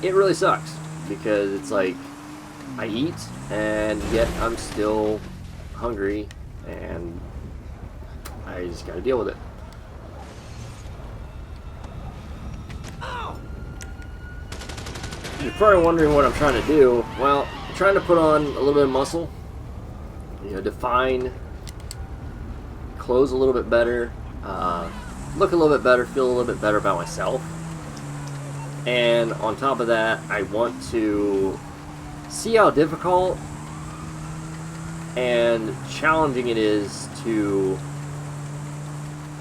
it really sucks because it's like I eat and yet I'm still hungry and I just gotta deal with it. You're probably wondering what I'm trying to do. Well, I'm trying to put on a little bit of muscle. You know, define clothes a little bit better, look a little bit better, feel a little bit better about myself. And on top of that, I want to see how difficult and challenging it is to,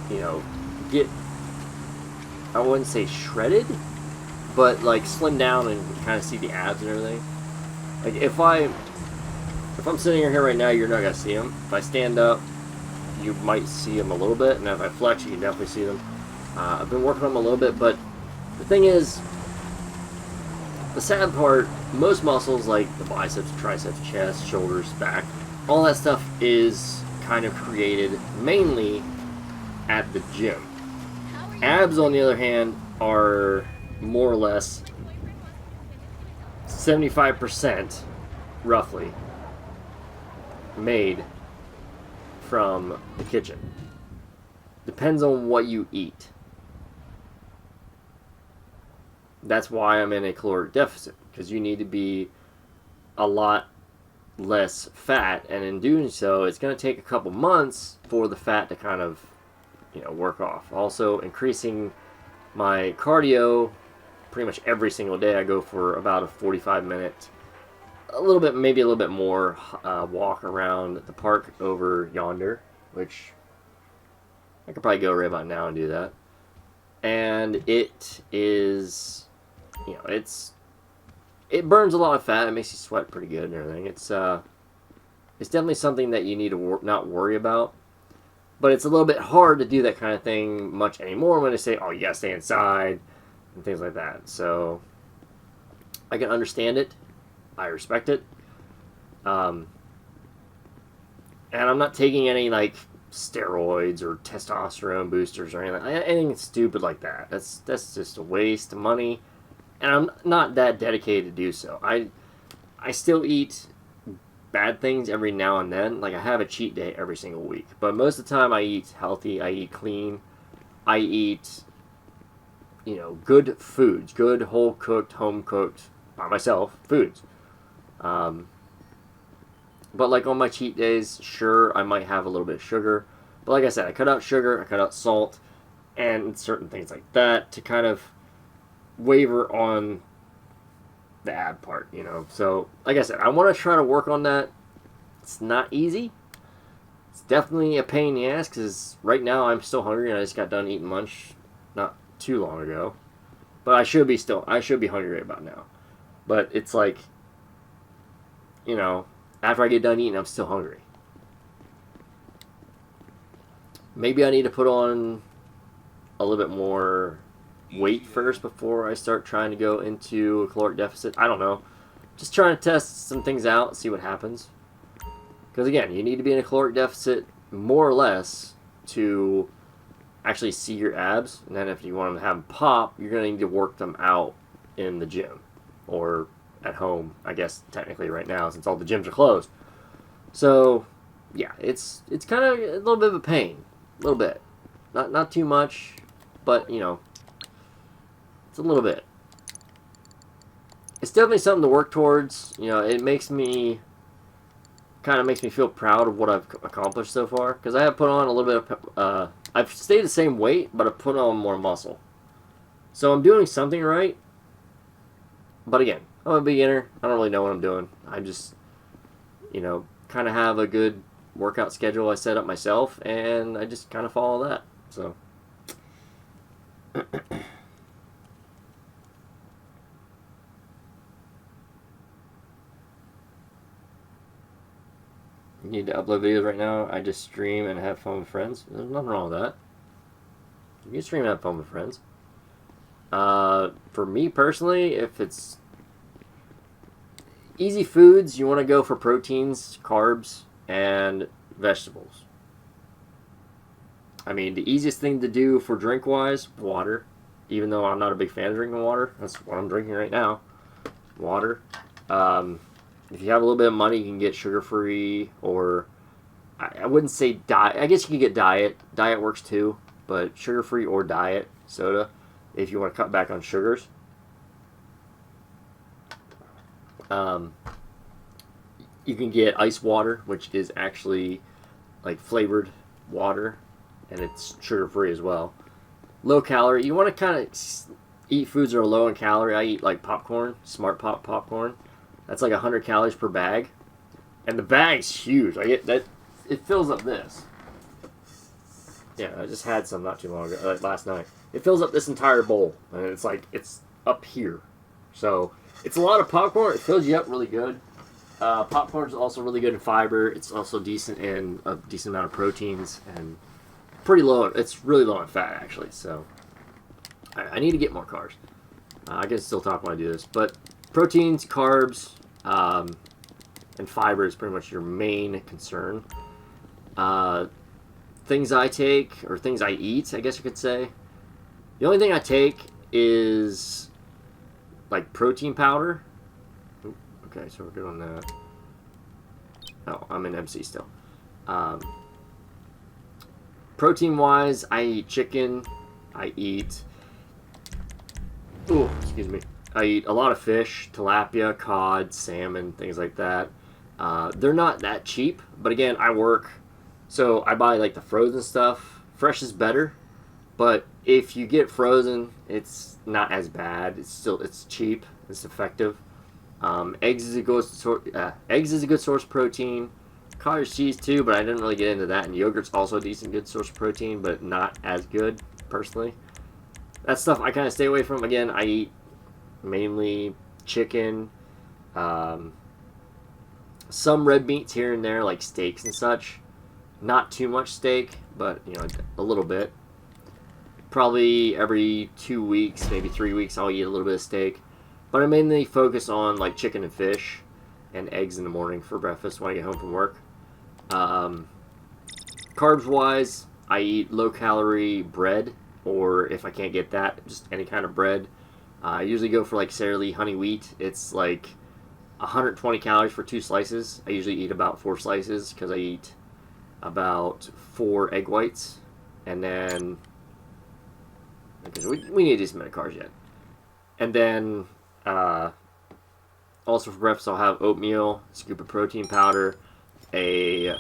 you know, get, I wouldn't say shredded, but like slim down and kind of see the abs and everything. Like if I'm sitting here right now, you're not gonna see them. If I stand up, you might see them a little bit, and if I flex, you can definitely see them. I've been working on them a little bit, but the thing is, the sad part, most muscles like the biceps, triceps, chest, shoulders, back, all that stuff is kind of created mainly at the gym. Abs, on the other hand, are more or less 75% roughly made from the kitchen. Depends on what you eat. That's why I'm in a caloric deficit, because you need to be a lot less fat, and in doing so, it's going to take a couple months for the fat to kind of, you know, work off. Also, increasing my cardio pretty much every single day. I go for about a 45-minute, a little bit, maybe a little bit more, walk around the park over yonder, which I could probably go right about now and do that. And it is, you know, it burns a lot of fat. It makes you sweat pretty good and everything. It's definitely something that you need to not worry about. But it's a little bit hard to do that kind of thing much anymore when they say, oh, you gotta stay inside and things like that. So I can understand it. I respect it. And I'm not taking any like steroids or testosterone boosters or anything stupid like that. That's just a waste of money. And I'm not that dedicated to do so. I still eat bad things every now and then. Like I have a cheat day every single week. But most of the time I eat healthy, I eat clean, I eat, you know, good foods, good whole cooked, home cooked, by myself, foods. But like on my cheat days, sure, I might have a little bit of sugar. But like I said, I cut out sugar, I cut out salt, and certain things like that to kind of waver on the ab part, you know. So, like I said, I want to try to work on that. It's not easy. It's definitely a pain in the ass because right now I'm still hungry and I just got done eating lunch not too long ago. But I should be hungry right about now. But it's like, you know, after I get done eating, I'm still hungry. Maybe I need to put on a little bit more weight first before I start trying to go into a caloric deficit. I don't know. Just trying to test some things out, see what happens. Because again, you need to be in a caloric deficit more or less to actually see your abs. And then if you want them to have them pop, you're going to need to work them out in the gym. Or at home, I guess, technically right now, since all the gyms are closed. So, yeah, it's kind of a little bit of a pain. A little bit. Not too much, but, you know, it's a little bit. It's definitely something to work towards. You know, it makes me feel proud of what I've accomplished so far. Because I have put on a little bit of, I've stayed the same weight, but I've put on more muscle. So I'm doing something right. But again, I'm a beginner. I don't really know what I'm doing. I just, you know, kind of have a good workout schedule I set up myself, and I just kind of follow that. So. You need to upload videos right now. I just stream and have fun with friends. There's nothing wrong with that. You can stream and have fun with friends. For me personally, if it's easy foods, you want to go for proteins, carbs, and vegetables. I mean, the easiest thing to do for drink-wise, water. Even though I'm not a big fan of drinking water. That's what I'm drinking right now. Water. If you have a little bit of money, you can get sugar-free, or I wouldn't say diet. I guess you can get diet. Diet works too, but sugar-free or diet soda if you want to cut back on sugars. You can get ice water, which is actually like flavored water, and it's sugar free as well. Low calorie. You want to kind of eat foods that are low in calorie. I eat like popcorn, Smart Pop popcorn. That's like 100 calories per bag, and the bag's huge. I get that. It fills up this. Yeah, I just had some not too long ago, like last night. It fills up this entire bowl, and it's like it's up here. So it's a lot of popcorn. It fills you up really good. Popcorn is also really good in fiber. It's also decent in a decent amount of proteins and pretty low. It's really low in fat actually. So I need to get more carbs. I can still talk when I do this, but proteins, carbs, and fiber is pretty much your main concern. Things I take or things I eat, I guess you could say. The only thing I take is like protein powder. Okay, so we're good on that. Oh, I'm in MC still. Protein-wise, I eat chicken. I eat... Ooh, excuse me. I eat a lot of fish, tilapia, cod, salmon, things like that. They're not that cheap, but again, I work, so I buy like the frozen stuff. Fresh is better, but if you get frozen, it's not as bad. It's cheap. It's effective. Eggs is a good source of protein. Cottage cheese too, but I didn't really get into that. And yogurt's also a decent good source of protein, but not as good personally. That stuff I kind of stay away from. Again, I eat mainly chicken, some red meats here and there, like steaks and such. Not too much steak, but you know, a little bit. Probably every 2 weeks, maybe 3 weeks, I'll eat a little bit of steak. But I mainly focus on like chicken and fish and eggs in the morning for breakfast when I get home from work. Carbs wise, I eat low calorie bread, or if I can't get that, just any kind of bread. I usually go for like Sara Lee honey wheat. It's like 120 calories for 2 slices. I usually eat about 4 slices because I eat about 4 egg whites. And then, because we need a decent amount of carbs yet. And then, also for breakfast, I'll have oatmeal, a scoop of protein powder, about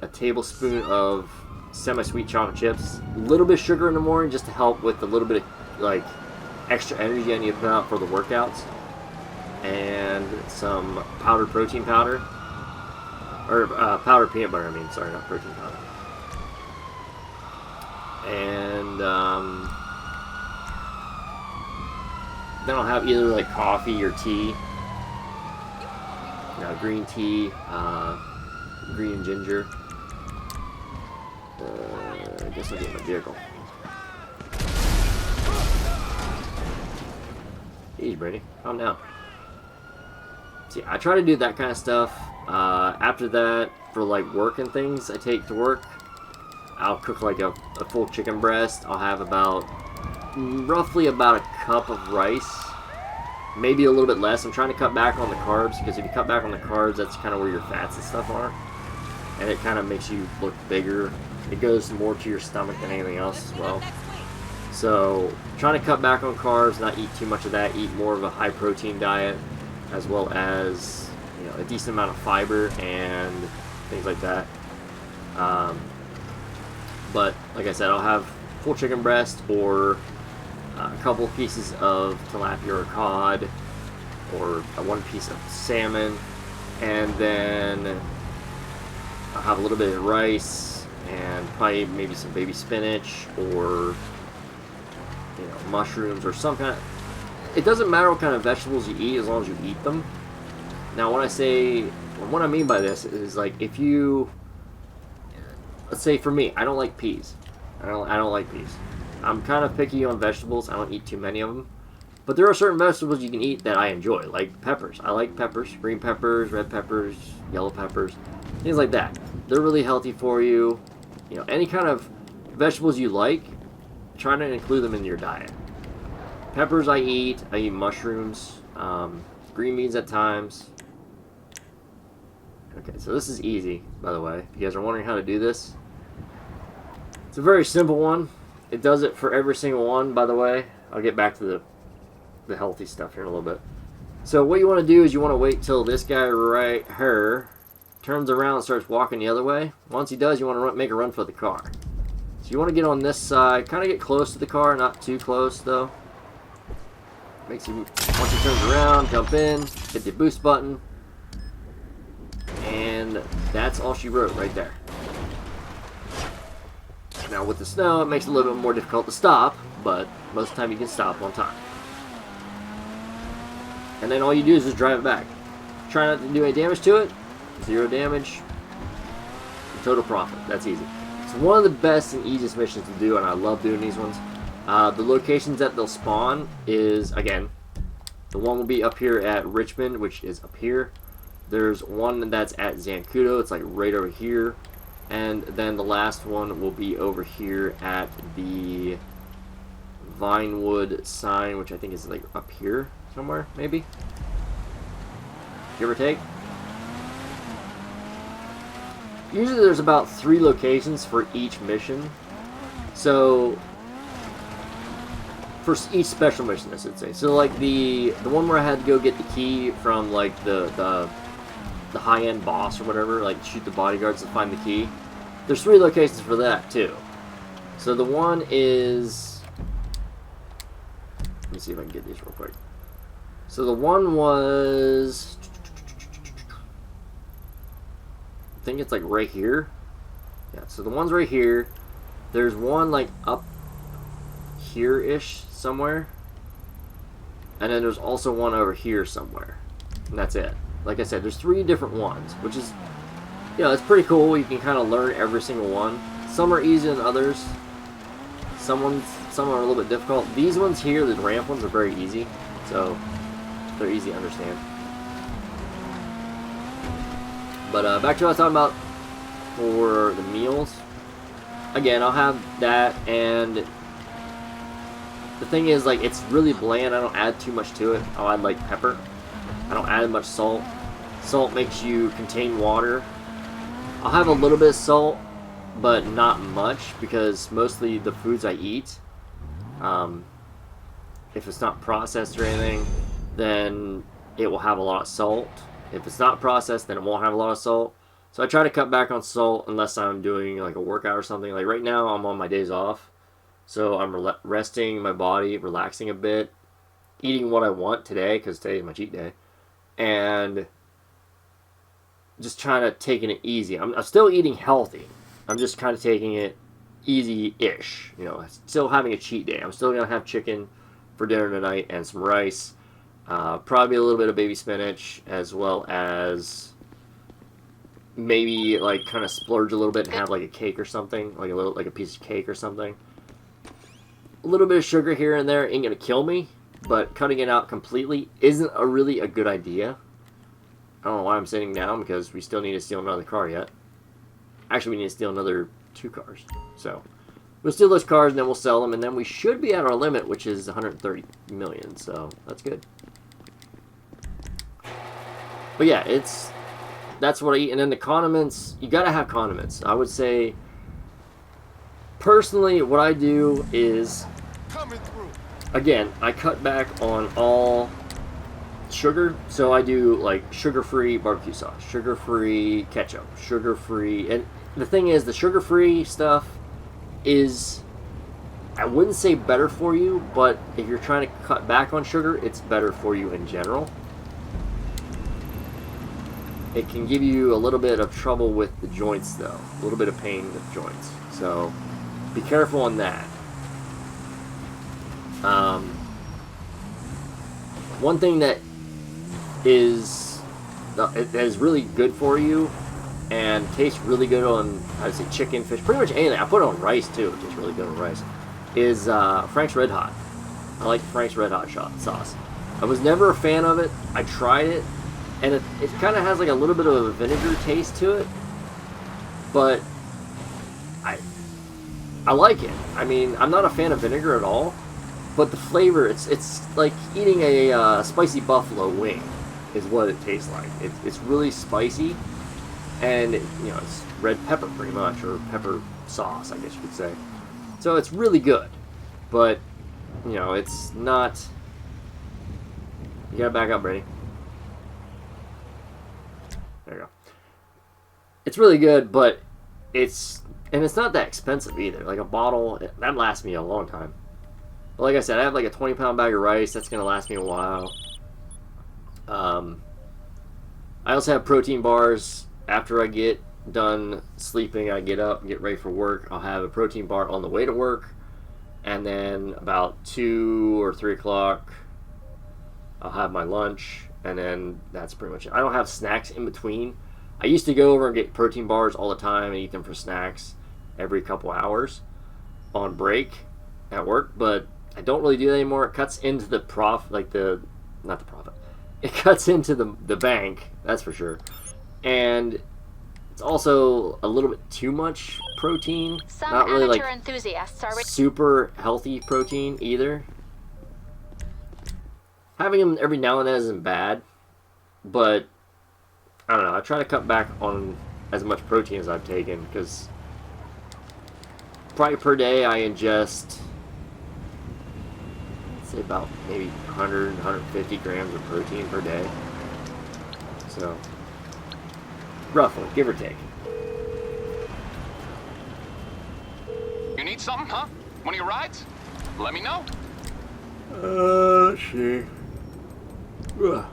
a tablespoon of semi-sweet chocolate chips, a little bit of sugar in the morning just to help with a little bit of like extra energy I need to put out for the workouts, and some powdered protein powder, or powdered peanut butter. I mean, sorry, not protein powder. And then I'll have either like coffee or tea. Green tea, green and ginger. I guess I'll get in my vehicle. Easy, Brady. Calm down. See, I try to do that kind of stuff. After that, for like work and things I take to work, I'll cook like a full chicken breast. I'll have roughly about a cup of rice. Maybe a little bit less. I'm trying to cut back on the carbs, because if you cut back on the carbs, that's kind of where your fats and stuff are. And it kind of makes you look bigger. It goes more to your stomach than anything else as well. So, trying to cut back on carbs, not eat too much of that, eat more of a high protein diet, as well as, you know, a decent amount of fiber and things like that. But, like I said, I'll have full chicken breast, or a couple pieces of tilapia or cod, or 1 piece of salmon, and then I'll have a little bit of rice, and probably maybe some baby spinach, or you know, mushrooms, or some kind of... It doesn't matter what kind of vegetables you eat as long as you eat them. Now, what I mean by this is, like, if you... Let's say for me, I don't like peas. I don't like peas. I'm kind of picky on vegetables. I don't eat too many of them. But there are certain vegetables you can eat that I enjoy, like peppers. I like peppers. Green peppers, red peppers, yellow peppers, things like that. They're really healthy for you. You know, any kind of vegetables you like, try to include them in your diet. Peppers I eat mushrooms, green beans at times. Okay, so this is easy, by the way. If you guys are wondering how to do this, it's a very simple one. It does it for every single one, by the way. I'll get back to the healthy stuff here in a little bit. So what you want to do is you want to wait till this guy right here turns around and starts walking the other way. Once he does, you want to make a run for the car. So you want to get on this side, kind of get close to the car, not too close though. Makes you, once he turns around, jump in, hit the boost button, and that's all she wrote right there. Now with the snow, it makes it a little bit more difficult to stop, but most of the time you can stop on time. And then all you do is just drive it back. Try not to do any damage to it. 0 damage. Total profit. That's easy. It's one of the best and easiest missions to do, and I love doing these ones. The locations that they'll spawn is, again, the one will be up here at Richmond, which is up here. There's one that's at Zancudo. It's like right over here. And then the last one will be over here at the Vinewood sign, which I think is like up here somewhere, maybe. Give or take. Usually there's about 3 locations for each mission. So, for each special mission, I should say. So like the one where I had to go get the key from like the high-end boss or whatever, like shoot the bodyguards to find the key. There's 3 locations for that too. So the one is, let me see if I can get these real quick. So the one was, I think it's like right here. Yeah, so the one's right here. There's one like up here-ish somewhere. And then there's also one over here somewhere. And that's it. Like I said, there's 3 different ones, which is, you know, it's pretty cool. You can kind of learn every single one. Some are easier than others. Some are a little bit difficult. These ones here, the ramp ones, are very easy. So, they're easy to understand. But back to what I was talking about for the meals. Again, I'll have that, and the thing is, like, it's really bland. I don't add too much to it. I'll add, like, pepper. I don't add much salt. Salt makes you contain water. I'll have a little bit of salt, but not much, because mostly the foods I eat, if it's not processed or anything, then it will have a lot of salt. If it's not processed, then it won't have a lot of salt. So I try to cut back on salt unless I'm doing like a workout or something. Like right now, I'm on my days off, so I'm resting my body, relaxing a bit, eating what I want today, because today is my cheat day, and just trying to take it easy. I'm still eating healthy. I'm just kind of taking it easy-ish. You know, still having a cheat day. I'm still going to have chicken for dinner tonight and some rice. Probably a little bit of baby spinach, as well as maybe like kind of splurge a little bit and have like a cake or something, like a piece of cake or something. A little bit of sugar here and there ain't going to kill me, but cutting it out completely isn't really a good idea. I don't know why I'm sitting down, because we still need to steal another car yet. Actually, we need to steal another 2 cars. So, we'll steal those cars, and then we'll sell them, and then we should be at our limit, which is 130 million, so that's good. But yeah, that's what I eat. And then the condiments, you gotta have condiments. I would say, personally, what I do is, again, I cut back on all sugar, so I do like sugar-free barbecue sauce, sugar-free ketchup, sugar-free, and the thing is, the sugar-free stuff is, I wouldn't say better for you, but if you're trying to cut back on sugar, it's better for you in general. It can give you a little bit of trouble with the joints though, a little bit of pain with joints, so be careful on that. One thing that is really good for you and tastes really good on, I'd say, chicken, fish, pretty much anything. I put it on rice too, which is really good on rice, is Frank's Red Hot. I like Frank's Red Hot sauce. I was never a fan of it. I tried it, and it kind of has like a little bit of a vinegar taste to it, but I like it. I mean, I'm not a fan of vinegar at all, but the flavor, it's like eating a spicy buffalo wing is what it tastes like. It's really spicy, and it's red pepper pretty much, or pepper sauce, I guess you could say. So it's really good, but it's not. You Get it back up, Brady. There you go. It's really good, but it's not that expensive either. Like a bottle, that lasts me a long time. But like I said, I have like a 20-pound bag of rice. That's gonna last me a while. I also have protein bars. After I get done sleeping, I get up and get ready for work. I'll have a protein bar on the way to work, and then about 2 or 3 o'clock, I'll have my lunch, and then that's pretty much it. I don't have snacks in between. I used to go over and get protein bars all the time and eat them for snacks every couple hours on break at work, but I don't really do that anymore. It cuts into the not the profit. It cuts into the bank, that's for sure. And it's also a little bit too much protein. Some not really amateur like enthusiasts are super healthy protein either. Having them every now and then isn't bad, but I don't know. I try to cut back on as much protein as I've taken, because probably per day I ingest, let's say about maybe 100, 150 grams of protein per day. So, roughly, give or take. You need something, huh? One of your rides? Let me know. Let's see. No.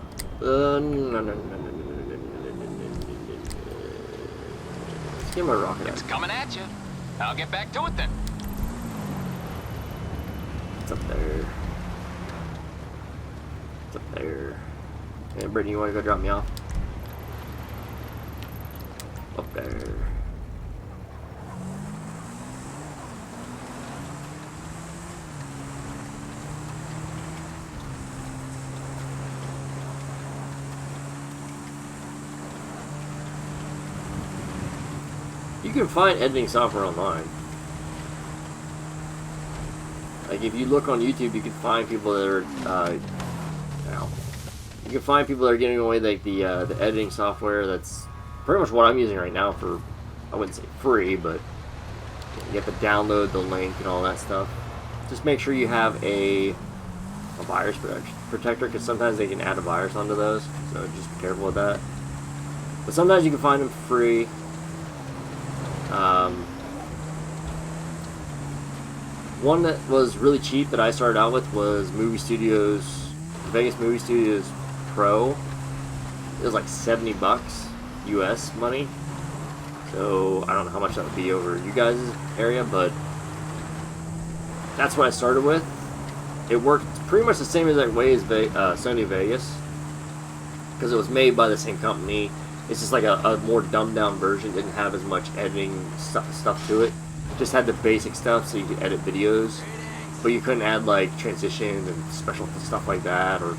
Let's get my rocket It's out. coming at you. I'll get back to it then. It's up there. It's up there. Hey, Brittany, you want to go drop me off? Up there. You can find editing software online. Like if you look on YouTube, you can find people that are, you can find people that are giving away like the editing software. That's pretty much what I'm using right now for, I wouldn't say free, but you have to download the link and all that stuff. Just make sure you have a virus protector, because sometimes they can add a virus onto those, so just be careful with that. But sometimes you can find them free. One that was really cheap that I started out with was Vegas Movie Studios Pro. It was like $70 US money. So I don't know how much that would be over you guys' area, but that's what I started with. It worked pretty much the same exact way as Sony Vegas, because it was made by the same company. It's just like a more dumbed down version. Didn't have as much editing stuff to it. Just had the basic stuff so you could edit videos, but you couldn't add like transitions and special stuff like that, or